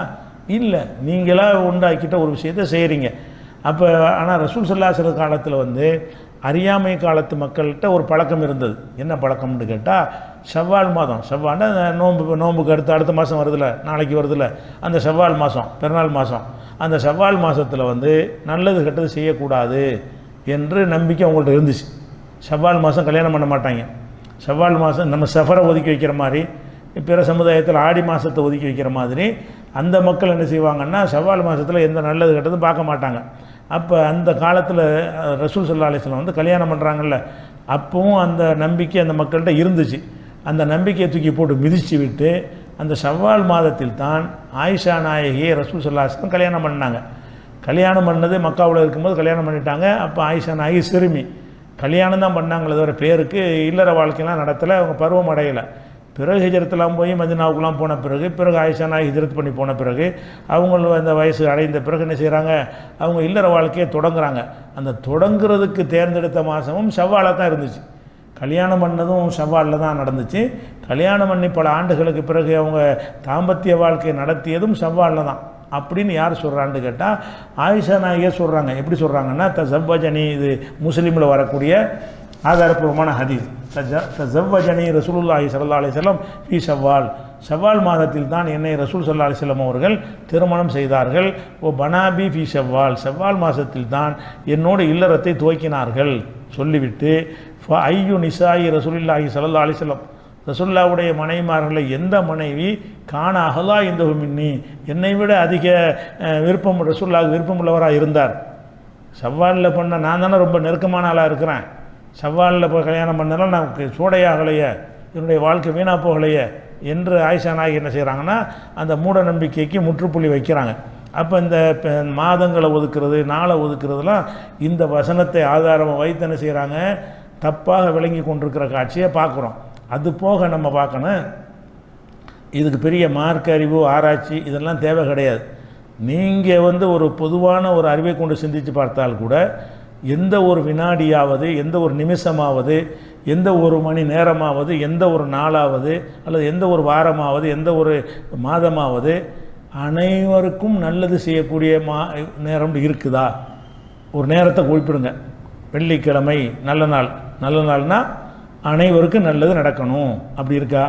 இல்லை, நீங்களாக உண்டாக்கிட்ட ஒரு விஷயத்தை செய்கிறீங்க. அப்போ ஆனால் ரசூல் ஸல்லல்லாஹு அலைஹி வஸல்லம் காலத்தில் அறியாமை காலத்து மக்கள்கிட்ட ஒரு பழக்கம் இருந்தது. என்ன பழக்கம்னு கேட்டால், ஷவ்வால் மாதம், ஷவ்வால்னா நோம்புக்கு அடுத்த மாதம் வருதில்ல, நாளைக்கு வருதில்ல, அந்த ஷவ்வால் மாதம், பெருநாள் மாதம், அந்த ஷவ்வால் மாதத்தில் நல்லது கெட்டது செய்யக்கூடாது என்று நம்பிக்கை அவங்கள்ட்ட இருந்துச்சு. ஷவ்வால் மாதம் கல்யாணம் பண்ண மாட்டாங்க. ஷவ்வால் மாதம் நம்ம சஃபரை ஒதுக்கி வைக்கிற மாதிரி, பிற சமுதாயத்தில் ஆடி மாதத்தை ஒதுக்கி வைக்கிற மாதிரி அந்த மக்கள் என்ன செய்வாங்கன்னா, ஷவ்வால் மாதத்தில் எந்த நல்லது கெட்டதும் பார்க்க மாட்டாங்க. அப்போ அந்த காலத்தில் ரசூல் ஸல்லல்லாஹு அலைஹி வஸல்லம் கல்யாணம் பண்ணுறாங்கல்ல, அப்பவும் அந்த நம்பிக்கை அந்த மக்கள்கிட்ட இருந்துச்சு. அந்த நம்பிக்கையை தூக்கி போட்டு மிதித்து விட்டு அந்த ஷவ்வால் மாதத்தில் தான் ஆயிஷா நாயகியை ரசூல் ஸல்லல்லாஹு அலைஹி வஸல்லம் கல்யாணம் பண்ணாங்க. கல்யாணம் பண்ணது மக்காவில் இருக்கும்போது கல்யாணம் பண்ணிட்டாங்க. அப்போ ஆயிஷா நாயகி சிறுமி, கல்யாணம் தான் பண்ணாங்களே தவிர பேருக்கு இல்லற வாழ்க்கையெல்லாம் நடத்தலை, அவங்க பருவம் அடையலை. பிறகு ஹிஜ்ரத்துலாம் போய் மதீனாவுக்குலாம் போன பிறகு ஆயிஷா நாயகி ஹிஜ்ரத் பண்ணி போன பிறகு அவங்களும் அந்த வயசு அடைந்த பிறகு என்ன செய்கிறாங்க, அவங்க இல்லற வாழ்க்கையை தொடங்குறாங்க. அந்த தொடங்குறதுக்கு தேர்ந்தெடுத்த மாதமும் ஷவ்வாலாக தான் இருந்துச்சு. கல்யாணம் பண்ணதும் ஷவ்வாலில் தான் நடந்துச்சு. கல்யாணம் பண்ணி பல ஆண்டுகளுக்கு பிறகு அவங்க தாம்பத்திய வாழ்க்கையை நடத்தியதும் ஷவ்வாலில் தான். அப்படின்னு யார் சொல்கிறான்னு கேட்டால் ஆயிஷா நாயகியே சொல்கிறாங்க. எப்படி சொல்கிறாங்கன்னா, தஸவ்வஜனி, இது முஸ்லீமில் வரக்கூடிய ஆதாரப்பூர்வமான ஹதீஸ், தஸவ்வஜனி ரசூலுல்லாஹி ஸல்லல்லாஹு அலைஹி வஸல்லம் ஃபீ ஷவ்வால், ஷவ்வால் மாதத்தில் தான் என்னை ரசூல் ஸல்லல்லாஹு அலைஹி வஸல்லம் அவர்கள் திருமணம் செய்தார்கள். ஓ பனாபி ஃபீ ஷவ்வால், ஷவ்வால் மாதத்தில் தான் என்னோட இல்லறத்தை துவக்கினார்கள் சொல்லிவிட்டு, ஐயு நிசாயி ரசூலுல்லாஹி ஸல்லல்லாஹு அலைஹி வஸல்லம், ரசூலுல்லாஹ்வுடைய மனைவிமார்களை எந்த மனைவி காண அஹலா இந்த மின்னி, என்னை விட அதிக விருப்பம் ரசூலுல்லாஹ் விருப்பம் உள்ளவராக இருந்தார். ஷவ்வாலில் பண்ண நான் தானே ரொம்ப நெருக்கமான ஆளாக இருக்கிறேன், ஷவ்வாலில் போய் கல்யாணம் பண்ணாலும் நமக்கு சூடையாகலையே, என்னுடைய வாழ்க்கை வீணாக போகலையே என்று ஆயிஷா நாயகி என்ன செய்கிறாங்கன்னா அந்த மூட நம்பிக்கைக்கு முற்றுப்புள்ளி வைக்கிறாங்க. அப்போ இந்த மாதங்களை ஒதுக்குறது, நாளை ஒதுக்குறதுலாம் இந்த வசனத்தை ஆதாரமாக வைத்து என்ன செய்கிறாங்க, தப்பாக விளங்கி கொண்டிருக்கிற காட்சியை பார்க்குறோம். அது போக நம்ம பார்க்கணும், இதுக்கு பெரிய மார்க்க அறிவு ஆராய்ச்சி இதெல்லாம் தேவை கிடையாது. நீங்கள் ஒரு பொதுவான ஒரு அறிவை கொண்டு சிந்தித்து பார்த்தால் கூட எந்த ஒரு வினாடியாவது, எந்த ஒரு நிமிஷமாவது, எந்த ஒரு மணி நேரமாவது, எந்த ஒரு நாளாவது, அல்லது எந்த ஒரு வாரமாவது, எந்த ஒரு மாதமாவது அனைவருக்கும் நல்லது செய்யக்கூடிய நேரம் இருக்குதா? ஒரு நேரத்தை குறிப்பிடுங்க. வெள்ளிக்கிழமை நல்ல நாள், நல்ல நாள்னா அனைவருக்கும் நல்லது நடக்கணும், அப்படி இருக்கா?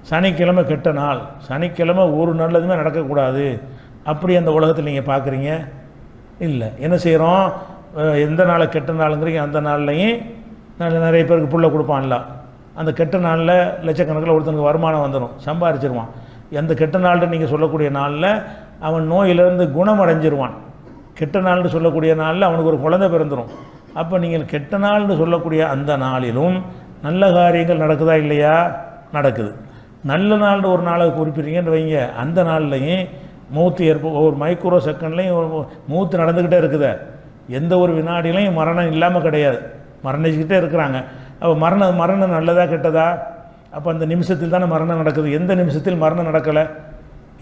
சனிக்கிழமை கெட்ட நாள், சனிக்கிழமை ஒரு நல்லதுமே நடக்கக்கூடாது, அப்படி அந்த உலகத்தில் நீங்கள் பார்க்குறீங்க? இல்லை. என்ன செய்கிறோம், எந்த நாளை கெட்ட நாளுங்கிறீங்க, அந்த நாள்லையும் நிறைய பேருக்கு புள்ள கொடுப்பான்ல, அந்த கெட்ட நாளில் லட்சக்கணக்கில் ஒருத்தனுக்கு வருமானம் வந்துடும், சம்பாரிச்சிருவான். எந்த கெட்ட நாள்னு நீங்கள் சொல்லக்கூடிய நாளில் அவன் நோயிலிருந்து குணமடைஞ்சிருவான். கெட்ட நாள்னு சொல்லக்கூடிய நாளில் அவனுக்கு ஒரு குழந்தை பிறந்துடும். அப்போ நீங்கள் கெட்ட நாள்னு சொல்லக்கூடிய அந்த நாளிலும் நல்ல காரியங்கள் நடக்குதா இல்லையா? நடக்குது. நல்ல நாள்னு ஒரு நாளை குறிப்பிட்றீங்கன்னு வைங்க, அந்த நாள்லையும் மூத்து ஒரு மைக்ரோ செகண்ட்லையும் மூத்து நடந்துக்கிட்டே இருக்குது. எந்த ஒரு வினாடிலையும் மரணம் இல்லாமல் கிடையாது, மரணிச்சுக்கிட்டே இருக்கிறாங்க. அப்போ மரணம் நல்லதா கெட்டதா? அப்போ அந்த நிமிஷத்தில் தானே மரணம் நடக்குது. எந்த நிமிஷத்தில் மரணம் நடக்கலை,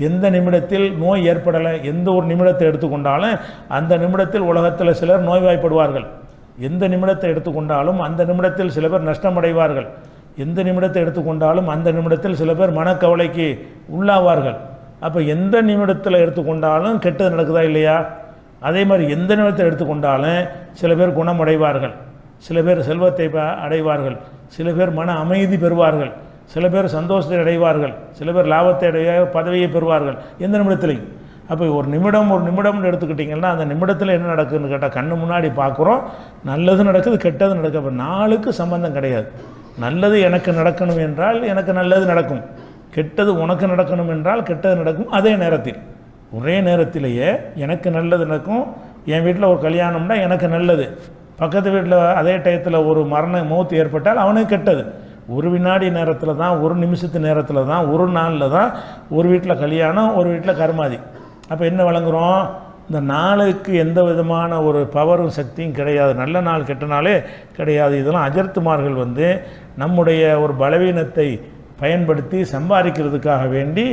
எந்த நிமிடத்தில் நோய் ஏற்படலை, எந்த ஒரு நிமிடத்தை எடுத்துக்கொண்டாலும் அந்த நிமிடத்தில் உலகத்தில் சிலர் நோய்வாய்ப்படுவார்கள். எந்த நிமிடத்தை எடுத்துக்கொண்டாலும் அந்த நிமிடத்தில் சில பேர் நஷ்டமடைவார்கள். எந்த நிமிடத்தை எடுத்துக்கொண்டாலும் அந்த நிமிடத்தில் சில பேர் மனக்கவலைக்கு உள்ளாவார்கள். அப்போ எந்த நிமிடத்தில் எடுத்துக்கொண்டாலும் கெட்டது நடக்குதா இல்லையா? அதே மாதிரி எந்த நிமிடத்தை எடுத்துக்கொண்டாலும் சில பேர் குணமடைவார்கள், சில பேர் செல்வத்தை அடைவார்கள், சில பேர் மன அமைதி பெறுவார்கள், சில பேர் சந்தோஷத்தை அடைவார்கள், சில பேர் லாபத்தை பதவியை பெறுவார்கள் எந்த நிமிடத்திலையும். அப்போ ஒரு நிமிடம்னு எடுத்துக்கிட்டிங்கன்னா அந்த நிமிடத்தில் என்ன நடக்குதுன்னு கேட்டால் கண்ணு முன்னாடி பார்க்குறோம், நல்லது நடக்குது கெட்டது நடக்குது. அப்போ நாளுக்கு சம்பந்தம் கிடையாது. நல்லது எனக்கு நடக்கணும் என்றால் எனக்கு நல்லது நடக்கும், கெட்டது உனக்கு நடக்கணும் என்றால் கெட்டது நடக்கும். அதே நேரத்தில் ஒரே நேரத்திலேயே எனக்கு நல்லது நடக்கும். என் வீட்டில் ஒரு கல்யாணம்னா எனக்கு நல்லது, பக்கத்து வீட்டில் அதே டயத்தில் ஒரு மௌத்து ஏற்பட்டால் அவனுக்கு கெட்டது. ஒரு வினாடி நேரத்தில் தான், ஒரு நிமிஷத்து நேரத்தில் தான், ஒரு நாளில் தான் ஒரு வீட்டில் கல்யாணம், ஒரு வீட்டில் கருமாதி. அப்போ என்ன வழங்குகிறோம்? இந்த நாளுக்கு எந்த விதமான ஒரு பவரும் சக்தியும் கிடையாது, நல்ல நாள் கெட்ட நாளே கிடையாது. இதெல்லாம் அஜர்த்துமார்கள் நம்முடைய ஒரு பலவீனத்தை பயன்படுத்தி சம்பாதிக்கிறதுக்காக வேண்டி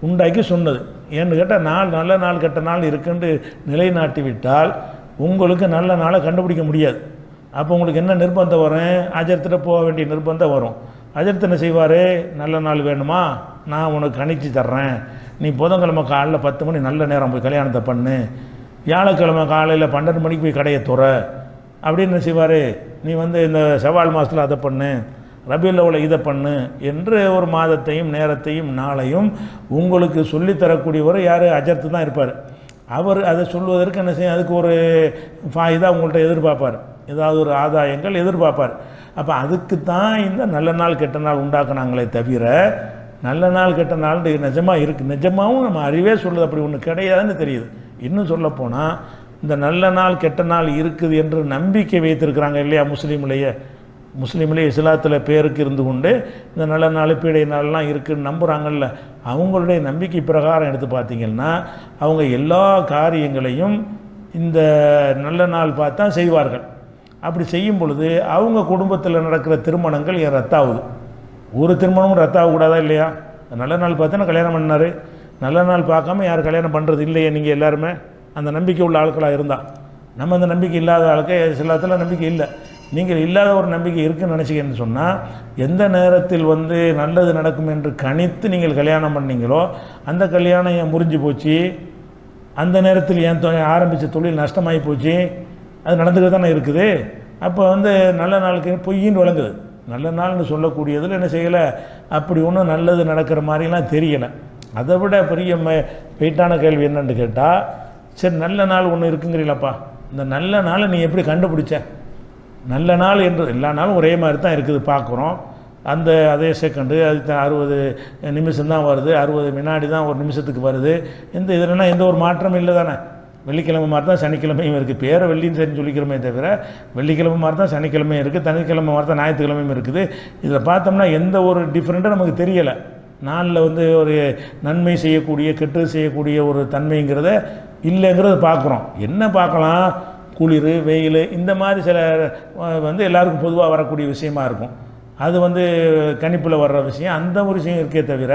உண்டாக்கி சொன்னது. ஏன்னு கேட்டால் நல்ல நாள் கெட்ட நாள் இருக்குன்னு நிலைநாட்டி விட்டால் உங்களுக்கு நல்ல நாளை கண்டுபிடிக்க முடியாது. அப்போ உங்களுக்கு என்ன நிர்பந்தம் வரும்? அஜர்த்திட்ட போக வேண்டிய நிர்பந்தம் வரும். அஜர்த்து என்ன செய்வார்? நல்ல நாள் வேணுமா, நான் உனக்கு கணிச்சு தர்றேன், நீ புதன்கிழமை காலையில் 10 மணி நல்ல நேரம் போய் கல்யாணத்தை பண்ணு, வியாழக்கிழமை காலையில் 12 மணிக்கு போய் கடையை துற அப்படின்னு என்ன செய்வார்? நீ இந்த செவ்வால் மாதத்தில் அதை பண்ணு, ரபியுல் அவ்வல் இதை பண்ணு என்று ஒரு மாதத்தையும் நேரத்தையும் நாளையும் உங்களுக்கு சொல்லித்தரக்கூடியவர் யார்? அஜர்த்து தான் இருப்பார். அவர் அதை சொல்வதற்கு என்ன செய்ய, அதுக்கு ஒரு ஃபாயிதா உங்கள்கிட்ட எதிர்பார்ப்பார், ஏதாவது ஒரு ஆதாயங்கள் எதிர்பார்ப்பார். அப்போ அதுக்கு தான் இந்த நல்ல நாள் கெட்ட நாள் உண்டாக்குனாங்களே தவிர நல்ல நாள் கெட்ட நாள் நிஜமாக இருக்குது, நிஜமாகவும் நம்ம அறிவே சொல்லுது அப்படி ஒன்று கிடையாதுன்னு தெரியுது. இன்னும் சொல்லப்போனால் இந்த நல்ல நாள் கெட்ட நாள் இருக்குது என்று நம்பிக்கை வைத்திருக்கிறாங்க இல்லையா? முஸ்லீம்லேயே இஸ்லாத்தில் பேருக்கு இருந்து கொண்டு இந்த நல்ல நாள் பீடை நாள்லாம் இருக்குதுன்னு நம்புகிறாங்கல்ல, அவங்களுடைய நம்பிக்கை பிரகாரம் எடுத்து பார்த்திங்கன்னா அவங்க எல்லா காரியங்களையும் இந்த நல்ல நாள் பார்த்தா செய்வார்கள். அப்படி செய்யும் பொழுது அவங்க குடும்பத்தில் நடக்கிற திருமணங்கள் ரத்தாகுது. ஒரு திருமணமும் ரத்தாகக்கூடாதா இல்லையா? நல்ல நாள் பார்த்தா கல்யாணம் பண்ணார், நல்ல நாள் பார்க்காம யார் கல்யாணம் பண்ணுறது இல்லையே? நீங்கள் எல்லாருமே அந்த நம்பிக்கை உள்ள ஆட்களாக இருந்தால், நம்ம அந்த நம்பிக்கை இல்லாத ஆளுக்கு சிலத்தில் நம்பிக்கை இல்லை. நீங்கள் இல்லாத ஒரு நம்பிக்கை இருக்குதுன்னு நினச்சிக்கன்னு சொன்னால் எந்த நேரத்தில் நல்லது நடக்கும் என்று கணித்து நீங்கள் கல்யாணம் பண்ணீங்களோ அந்த கல்யாணம் ஏன் முறிஞ்சு போச்சு, அந்த நேரத்தில் ஏன் ஆரம்பித்த தொழில் நஷ்டமாகி போச்சு, அது நடந்துக்கிட்டு தானே இருக்குது. அப்போ நல்ல நாளுக்கு பொய்யின்னு வழங்குது. நல்ல நாள்னு சொல்லக்கூடியதில் என்ன செய்யலை, அப்படி ஒன்றும் நல்லது நடக்கிற மாதிரிலாம் தெரியலை. அதை விட பெரிய வெயிட்டான கேள்வி என்னன்னு கேட்டால், சரி நல்ல நாள் ஒன்று இருக்குங்கிறீங்களப்பா, இந்த நல்ல நாளை நீ எப்படி கண்டுபிடிச்ச? நல்ல நாள் என்று எல்லா நாளும் ஒரே மாதிரி தான் இருக்குது பார்க்குறோம். அதே செகண்டு அது 60 நிமிஷம் தான் வருது, 60 வினாடி தான் ஒரு நிமிஷத்துக்கு வருது. இதுலனா எந்த ஒரு மாற்றமும் இல்லை தானே? வெள்ளிக்கிழமை மாதிரி தான் சனிக்கிழமையும் இருக்குது. பேரை வெள்ளின்னு சரின்னு சொல்லிக்கிறோமே தவிர வெள்ளிக்கிழமை மாதிரி தான் சனிக்கிழமையும் இருக்குது, சனிக்கிழமை மாதிரி தான் ஞாயிற்றுக்கிழமையும் இருக்குது. இதில் பார்த்தோம்னா எந்த ஒரு டிஃப்ரெண்ட்டும் நமக்கு தெரியலை. நாளில் ஒரு நன்மை செய்யக்கூடிய கெட்டது செய்யக்கூடிய ஒரு தன்மைங்கிறத இல்லைங்கிறத பார்க்குறோம். என்ன பார்க்கலாம்? குளிர் வெயில் இந்த மாதிரி சில எல்லாருக்கும் பொதுவாக வரக்கூடிய விஷயமா இருக்கும். அது கணிப்பில் வர்ற விஷயம், அந்த ஒரு விஷயம் இருக்கே தவிர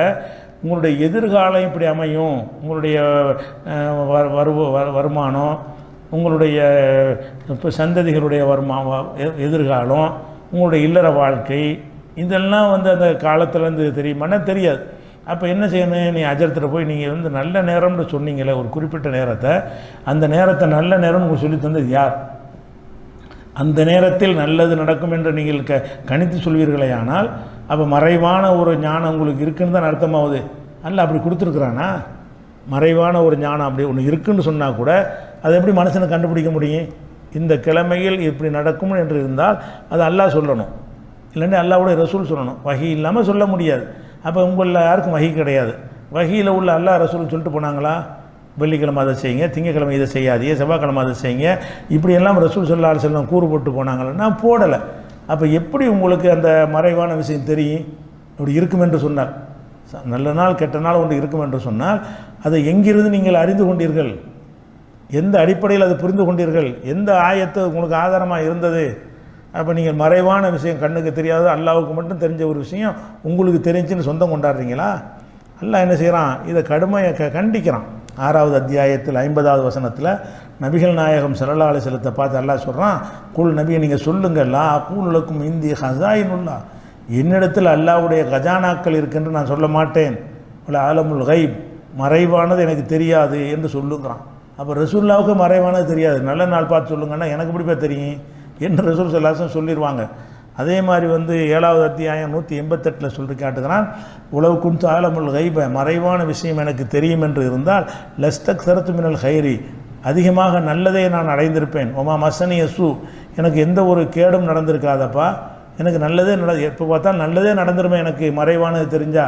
உங்களுடைய எதிர்காலம் இப்படி அமையும், உங்களுடைய வருமானம், உங்களுடைய இப்போ சந்ததிகளுடைய எதிர்காலம், உங்களுடைய இல்லற வாழ்க்கை, இதெல்லாம் அந்த காலத்துலேருந்து தெரியுமானா தெரியாது. அப்போ என்ன செய்யணும்? நீ அஜர்த்தில் போய் நீங்கள் நல்ல நேரம்னு சொன்னீங்களே ஒரு குறிப்பிட்ட நேரத்தை, அந்த நேரத்தை நல்ல நேரம்னு உங்களுக்கு சொல்லி தந்தது யார்? அந்த நேரத்தில் நல்லது நடக்கும் என்று நீங்கள் கணித்து சொல்வீர்களே. ஆனால் அப்போ மறைவான ஒரு ஞானம் உங்களுக்கு இருக்குன்னு தான் அர்த்தமாகுது. அல்ல அப்படி கொடுத்துருக்குறானா? மறைவான ஒரு ஞானம் அப்படி ஒன்று இருக்குன்னு சொன்னால் கூட அதை எப்படி மனுஷனை கண்டுபிடிக்க முடியும்? இந்த கிழமையில் இப்படி நடக்கும் என்று இருந்தால் அது அல்லாஹ் சொல்லணும், இல்லைன்னா அல்லாஹ்வுடைய ரசூல் சொல்லணும். வஹி இல்லாமல் சொல்ல முடியாது. அப்போ உங்களில் யாருக்கும் வஹி கிடையாது. வஹியில் உள்ள அல்லாஹ் ரசூல் சொல்லிட்டு போனாங்களா? வெள்ளிக்கிழமை அதை செய்யுங்க, திங்கக்கிழமை இதை செய்யாதீங்க, செவ்வாய்க்கிழமை அதை செய்யுங்க, இப்படியெல்லாம் ரசூல் ஸல்லல்லாஹு அலைஹி வஸல்லம் கூறு போட்டு போனாங்களா? போடலை. அப்போ எப்படி உங்களுக்கு அந்த மறைவான விஷயம் தெரியும்? அப்படி இருக்கும் என்று சொன்னார், நல்ல நாள் கெட்ட நாள் ஒன்று இருக்கும் என்று சொன்னால் அதை எங்கிருந்து நீங்கள் அறிந்து கொண்டீர்கள்? எந்த அடிப்படையில் அதை புரிந்து கொண்டீர்கள்? எந்த ஆயத்து உங்களுக்கு ஆதாரமாக இருந்தது? அப்போ நீங்கள் மறைவான விஷயம் கண்ணுக்கு தெரியாத அல்லாவுக்கு மட்டும் தெரிஞ்ச ஒரு விஷயம் உங்களுக்கு தெரிஞ்சுன்னு சொந்தம் கொண்டாடுறீங்களா? அல்லாஹ் என்ன செய்கிறான்? இதை கடுமையை கண்டிக்கிறான். 6வது அத்தியாயத்தில் 50வது வசனத்தில் நபிகள் நாயகம் ஸல்லல்லாஹு அலைஹி வஸல்லத்தை பார்த்து அல்லாஹ் சொல்கிறான், குல் நபியை நீங்கள் சொல்லுங்கள்லா கூலுலக்கும் இந்தி ஹஸாயினுல்லா, என்னிடத்தில் அல்லாஹ்வுடைய கஜானாக்கள் இருக்குன்னு நான் சொல்ல மாட்டேன். ஆலமுல் கைப், மறைவானது எனக்கு தெரியாது என்று சொல்லுங்கிறான். அப்போ ரசூலுல்லாவுக்கு மறைவானது தெரியாது, நல்ல நாள் பார்த்து சொல்லுங்கன்னா எனக்கு எப்படி தெரியும் என்று ரசூல் ஸல்லல்லாஹு அலைஹி வஸல்லம் சொல்லிடுவாங்க. அதே மாதிரி 7வது அத்தியாயம் 188 சொல்லி காட்டுகிறான், உலவு குன்து ஆலமுல் கைப, மறைவான விஷயம் எனக்கு தெரியும் என்று இருந்தால் லஸ்தக் சரத்து மினல் ஹைரி, அதிகமாக நல்லதே நான் அடைந்திருப்பேன். ஒமா மசனி யசு, எனக்கு எந்த ஒரு கேடும் நடந்திருக்காதப்பா, எனக்கு நல்லதே எப்போ பார்த்தா நல்லதே நடந்துருமே எனக்கு மறைவானது தெரிஞ்சா.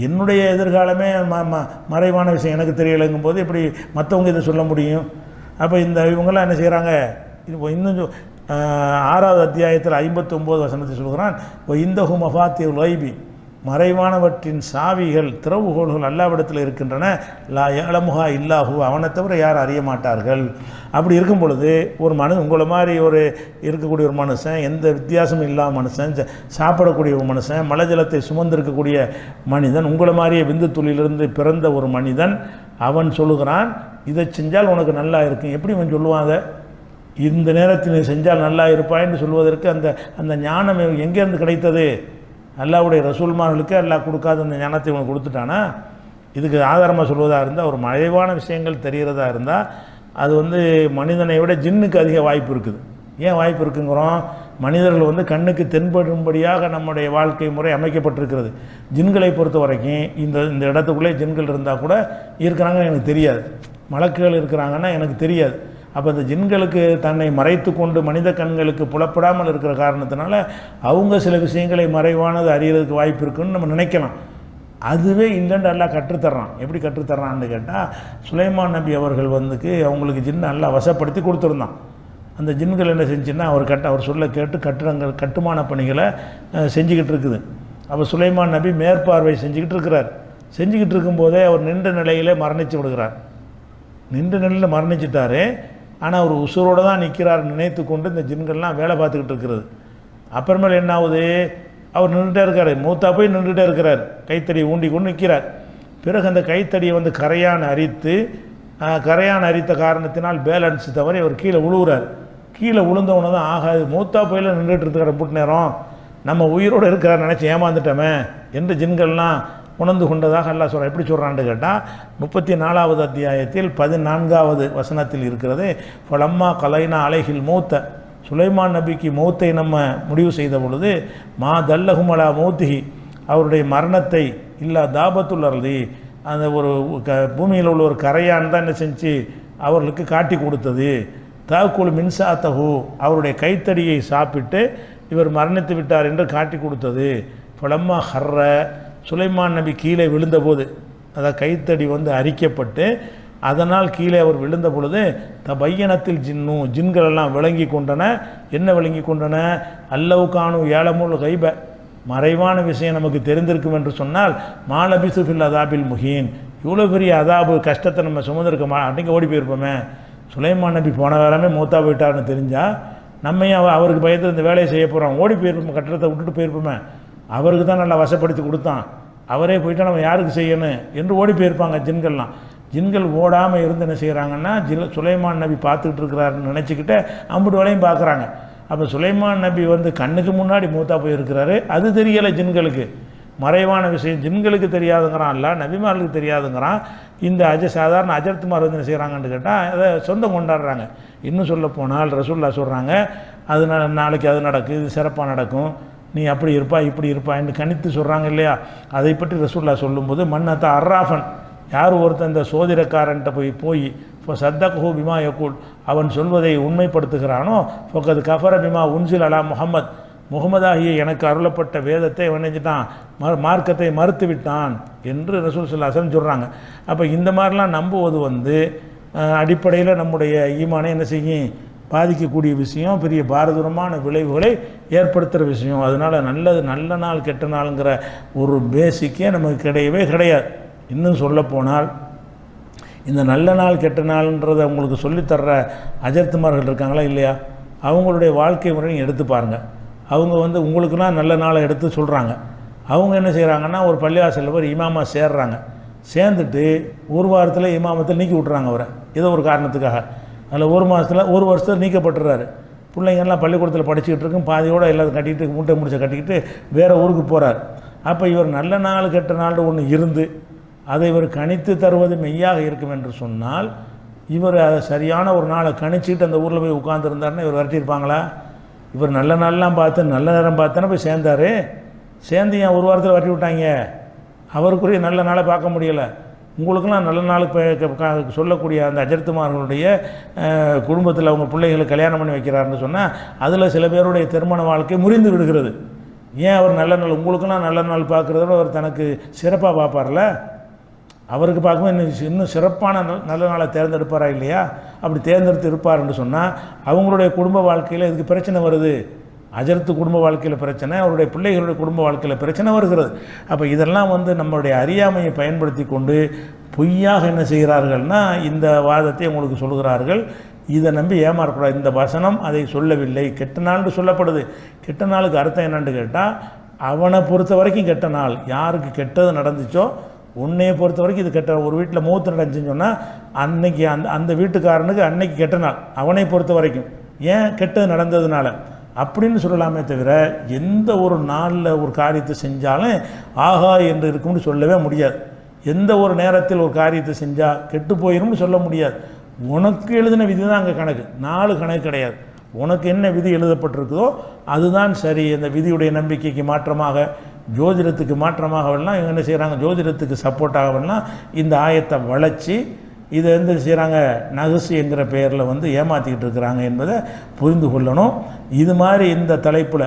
என்னுடைய எதிர்காலமே மறைவான விஷயம் எனக்கு தெரியலைங்கும் போது எப்படி மற்றவங்க இதை சொல்ல முடியும்? அப்போ இவங்கெல்லாம் என்ன செய்கிறாங்க? இது இன்னும் 6வது அத்தியாயத்தில் 59 வசனத்தை சொல்கிறான், இந்தஹு மஃபாத்தியுல் கைபி, மறைவானவற்றின் சாவிகள் திறவுகோள்கள் அல்லாஹ்விடத்தில் இருக்கின்றன. லா யஅலமுஹா இல்லாஹு, அவனை தவிர யார் அறிய மாட்டார்கள். அப்படி இருக்கும் பொழுது ஒரு உங்களை மாதிரி ஒரு இருக்கக்கூடிய ஒரு மனுஷன், எந்த வித்தியாசமும் இல்லாத மனுஷன், சாப்பிடக்கூடிய ஒரு மனுஷன், மலஜலத்தை சுமந்திருக்கக்கூடிய மனிதன், உங்களை மாதிரியே விந்து துளியிலிருந்து பிறந்த ஒரு மனிதன், அவன் சொல்லுகிறான் இதை செஞ்சால் உனக்கு நல்லா இருக்கும். எப்படி அவன் சொல்லுவாங்க? இந்த நேரத்தில் நீ செஞ்சால் நல்லா இருப்பாய்ன்னு சொல்வதற்கு அந்த ஞானம் எங்கேருந்து கிடைத்தது? அல்லாஹ்வுடைய ரசூல்மார்களுக்கு அல்லாஹ் கொடுக்காத அந்த ஞானத்தை இவங்க கொடுத்துட்டானா? இதுக்கு ஆதாரமாக சொல்வதாக இருந்தால், ஒரு மறைவான விஷயங்கள் தெரிகிறதா இருந்தால் அது மனிதனை விட ஜின்னுக்கு அதிக வாய்ப்பு இருக்குது. ஏன் வாய்ப்பு இருக்குங்கிறோம்? மனிதர்கள் கண்ணுக்கு தென்படும்படியாக நம்முடைய வாழ்க்கை முறை அமைக்கப்பட்டிருக்கிறது. ஜின்களை பொறுத்த வரைக்கும் இந்த இடத்துக்குள்ளே ஜின்கள் இருந்தால் கூட இருக்கிறாங்கன்னு எனக்கு தெரியாது, மலக்குகள் இருக்கிறாங்கன்னா எனக்கு தெரியாது. அப்போ அந்த ஜின்களுக்கு தன்னை மறைத்து கொண்டு மனித கண்களுக்கு புலப்படாமல் இருக்கிற காரணத்தினால அவங்க சில விஷயங்களை மறைவானது அறியறதுக்கு வாய்ப்பு இருக்குன்னு நம்ம நினைக்கலாம். அதுவே இல்லைன்னு அல்லாஹ் கற்றுத்தர்றான். எப்படி கற்றுத்தர்றான்னு கேட்டால், சுலைமான் நபி அவர்கள் அவங்களுக்கு ஜின்னை அல்லாஹ் வசப்படுத்தி கொடுத்துருந்தான். அந்த ஜின்கள் என்ன செஞ்சுன்னா அவர் சொல்ல கேட்டு கட்டுமான பணிகளை செஞ்சுக்கிட்டு இருக்குது. அப்போ சுலைமான் நபி மேற்பார்வை செஞ்சுக்கிட்டு இருக்கிறார். செஞ்சுக்கிட்டு இருக்கும்போதே அவர் நின்ற நிலையிலே மரணித்து விடுகிறார். நின்ற நிலையில் மரணிச்சிட்டாரு. ஆனால் அவர் உசுரோடு தான் நிற்கிறார் நினைத்து கொண்டு இந்த ஜின்கள்லாம் வேலை பார்த்துக்கிட்டு இருக்கிறது. அப்புறமேல் என்ன ஆகுது? அவர் நின்றுட்டே இருக்கார், மூத்தா போய் நின்றுட்டே இருக்கிறார், கைத்தடியை ஊண்டி கொண்டு நிற்கிறார். பிறகு அந்த கைத்தடியை கரையான் அரித்த காரணத்தினால் பேலன்ஸ் தவறி அவர் கீழே விழுகிறார். கீழே விழுந்தவன தான் ஆகாது, மூத்தா போயில நின்றுட்டு இருக்கிற புட்டு நேரம் நம்ம உயிரோடு இருக்கிறார் நினச்சி ஏமாந்துட்டோமே என்று ஜின்கள்லாம் உணர்ந்து கொண்டதாக அல்லாஹ் சொல்கிறான். எப்படி சொல்கிறான்னு கேட்டால், 34வது அத்தியாயத்தில் 14வது வசனத்தில் இருக்கிறது, ஃபலம்மா கலைனா அலைஹில் மூத்த, சுலைமான் நபிக்கு மௌத்தை நம்ம முடிவு செய்த பொழுது, மா தல்லஹுமலா மௌத்திஹி, அவருடைய மரணத்தை இல்லா தாபத்துல் அர்தி, அந்த ஒரு பூமியில் உள்ள ஒரு கரையான் தான் என்ன செஞ்சு அவர்களுக்கு காட்டி கொடுத்தது. தாக்குல் மின்சாத்தஹு, அவருடைய கைத்தடியை சாப்பிட்டு இவர் மரணித்து விட்டார் என்று காட்டி கொடுத்தது. ஃபலம்மா ஹர்ர, சுலைமான் நபி கீழே விழுந்தபோது, அதாவது கைத்தடி அரிக்கப்பட்டு அதனால் கீழே அவர் விழுந்த பொழுது, தபையனத்தில் ஜின்களெல்லாம் விளங்கி கொண்டன. என்ன விளங்கி கொண்டன? அல்லவுக்கானு ஏலமுல் கைப, மறைவான விஷயம் நமக்கு தெரிந்திருக்கும் என்று சொன்னால், மாலபிசு ஃபில் அதாபில் முஹீன், இவ்வளோ பெரிய அதாபு கஷ்டத்தை நம்ம சுமந்திருக்க அன்றைக்கி ஓடி போயிருப்போமே. சுலைமான் நபி போன வேறமே மூத்தா போயிட்டார்னு தெரிஞ்சால் நம்மையும் அவருக்கு பயத்தில் இந்த வேலையை செய்ய போகிறோம், ஓடி போயிருப்போம், கட்டடத்தை விட்டுட்டு போயிருப்போமே. அவருக்கு தான் நல்லா வசப்படுத்தி கொடுத்தான், அவரே போயிட்டால் நம்ம யாருக்கு செய்யணும் என்று ஓடி போயிருப்பாங்க ஜின்கள்லாம். ஜின்கள் ஓடாமல் இருந்து என்ன செய்கிறாங்கன்னா, சுலைமான் நபி பார்த்துக்கிட்டு இருக்கிறாருன்னு நினச்சிக்கிட்டு அம்புட்டு வேலையும் பார்க்குறாங்க. அப்போ சுலைமான் நபி கண்ணுக்கு முன்னாடி மூத்தா போயிருக்கிறாரு, அது தெரியலை ஜின்களுக்கு. மறைவான விஷயம் ஜின்களுக்கு தெரியாதுங்கிறான் அல்ல, நபிமார்களுக்கு தெரியாதுங்கிறான். இந்த சாதாரண அஜர்த்துமார் என்ன செய்கிறாங்கன்னு கேட்டால் அதை சொந்தம் கொண்டாடுறாங்க. இன்னும் சொல்ல போனால் ரசூலுல்லாஹ் சொல்கிறாங்க, அது நாளைக்கு அது நடக்கும், இது சிறப்பாக நடக்கும், நீ அப்படி இருப்பா இப்படி இருப்பான்னு கணித்து சொல்கிறாங்க இல்லையா. அதை பற்றி ரசூலுல்லாஹ் சொல்லும்போது, மன்னத்தா அர்ராஃபன், யார் ஒருத்தன் இந்த சோதிடக்காரன்ட்ட போய் இப்போ சத்தகு பிமா யக்கூல், அவன் சொல்வதை உண்மைப்படுத்துகிறானோ, ஃபக்கது கஃபர பிமா உன்சில் அலா முகமதாகிய எனக்கு அருளப்பட்ட வேதத்தை வணைஞ்சிட்டான், மார்க்கத்தை மறுத்து விட்டான் என்று ரசூல் ஸல்லல்லாஹு அலைஹி வஸல்லம் சொல்கிறாங்க. அப்போ இந்த மாதிரிலாம் நம்புவது அடிப்படையில் நம்முடைய ஈமானை என்ன செய்யும், பாதிக்கக்கூடிய விஷயம், பெரிய பாரதூரமான விளைவுகளை ஏற்படுத்துகிற விஷயம். அதனால் நல்ல நாள் கெட்ட நாளுங்கிற ஒரு பேசிக்கே நமக்கு கிடையவே கிடையாது. இன்னும் சொல்லப்போனால் இந்த நல்ல நாள் கெட்ட நாள்ன்றதை உங்களுக்கு சொல்லித்தர்ற அஜர்த்துமார்கள் இருக்காங்களா இல்லையா? அவங்களுடைய வாழ்க்கை முறையும் எடுத்து பாருங்கள். அவங்க வந்து உங்களுக்குன்னா நல்ல நாளை எடுத்து சொல்கிறாங்க. அவங்க என்ன செய்கிறாங்கன்னா ஒரு பள்ளிவாசலில் ஒரு இமாமா சேர்றாங்க. சேர்ந்துட்டு ஒரு வாரத்தில் இமாமத்தில் நீக்கி விட்றாங்க அவரை, ஏதோ ஒரு காரணத்துக்காக. அதில் ஒரு மாதத்தில் ஒரு வருஷத்தில் நீக்கப்படுறாரு. பிள்ளைங்கள்லாம் பள்ளிக்கூடத்தில் படிச்சுக்கிட்டு இருக்கும், பாதியோடு எல்லாத்தையும் கட்டிக்கிட்டு மூட்டை முடிச்ச கட்டிக்கிட்டு வேறு ஊருக்கு போகிறார். அப்போ இவர் நல்ல நாள் கெட்ட நாள் ஒன்று இருந்து அதை இவர் கணித்து தருவது மெய்யாக இருக்கும் என்று சொன்னால், இவர் அதை சரியான ஒரு நாளை கணிச்சிட்டு அந்த ஊரில் போய் உட்காந்துருந்தாருன்னா இவர் விரட்டியிருப்பாங்களா? இவர் நல்ல நாள்லாம் பார்த்து நல்ல நேரம் பார்த்தானே போய் சேர்ந்தார். சேர்ந்து ஏன் ஒரு வாரத்தில் வரட்டி விட்டாங்க? அவருக்குரிய நல்ல நாளை பார்க்க முடியலை. உங்களுக்கெல்லாம் நல்ல நாளுக்கு சொல்லக்கூடிய அந்த அஜர்த்துமார்களுடைய குடும்பத்தில் அவங்க பிள்ளைகளை கல்யாணம் பண்ணி வைக்கிறாருன்னு சொன்னால் அதில் சில பேருடைய திருமண வாழ்க்கை முறிந்து விடுகிறது. ஏன் அவர் நல்ல நாள் உங்களுக்கெல்லாம் நல்ல நாள் பார்க்குறத அவர் தனக்கு சிறப்பாக பார்ப்பார்ல, அவருக்கு பார்க்கும்போது இன்னும் சிறப்பான நல்ல நாளை தேர்ந்தெடுப்பாரா இல்லையா? அப்படி தேர்ந்தெடுத்து இருப்பார்ன்னு சொன்னால் அவங்களுடைய குடும்ப வாழ்க்கையில் இதுக்கு பிரச்சனை வருது. அஜர்த்து குடும்ப வாழ்க்கையில் பிரச்சனை, அவருடைய பிள்ளைகளுடைய குடும்ப வாழ்க்கையில் பிரச்சனை வருகிறது. அப்போ இதெல்லாம் வந்து நம்மளுடைய அறியாமையை பயன்படுத்தி கொண்டு பொய்யாக என்ன செய்கிறார்கள்னா இந்த வாதத்தை உங்களுக்கு சொல்கிறார்கள். இதை நம்பி ஏமாறக்கூடாது. இந்த வசனம் அதை சொல்லவில்லை. கெட்ட நாள்னு சொல்லப்படுது. கெட்ட நாளுக்கு அர்த்தம் என்னன்னு கேட்டால், அவனை பொறுத்த வரைக்கும் கெட்ட நாள். யாருக்கு கெட்டது நடந்துச்சோ உன்னையை பொறுத்த வரைக்கும் இது கெட்ட. ஒரு வீட்டில் மூத்து நடந்துச்சுன்னு சொன்னால் அன்னைக்கு அந்த வீட்டுக்காரனுக்கு அன்னைக்கு கெட்ட நாள் அவனை பொறுத்த வரைக்கும். ஏன்? கெட்டது நடந்ததுனால அப்படின்னு சொல்லலாமே தவிர எந்த ஒரு நாளில் ஒரு காரியத்தை செஞ்சாலும் ஆகா என்று இருக்கும்னு சொல்லவே முடியாது. எந்த ஒரு நேரத்தில் ஒரு காரியத்தை செஞ்சால் கெட்டு போயிடும்னு சொல்ல முடியாது. உனக்கு எழுதின விதி தான் அங்கே கணக்கு, நாலு கணக்கு கிடையாது. உனக்கு என்ன விதி எழுதப்பட்டிருக்குதோ அதுதான் சரி. அந்த விதியுடைய நம்பிக்கைக்கு மாற்றமாக ஜோதிடத்துக்கு மாற்றமாகவெல்லாம் இவங்க என்ன செய்கிறாங்க, ஜோதிடத்துக்கு சப்போர்ட்டாகவெல்லாம் இந்த ஆயத்தை வளைச்சி இதை வந்து செய்கிறாங்க, நகுசு என்கிற பெயரில் வந்து ஏமாற்றிக்கிட்டு இருக்கிறாங்க என்பதை புரிந்து கொள்ளணும். இது மாதிரி இந்த தலைப்பில்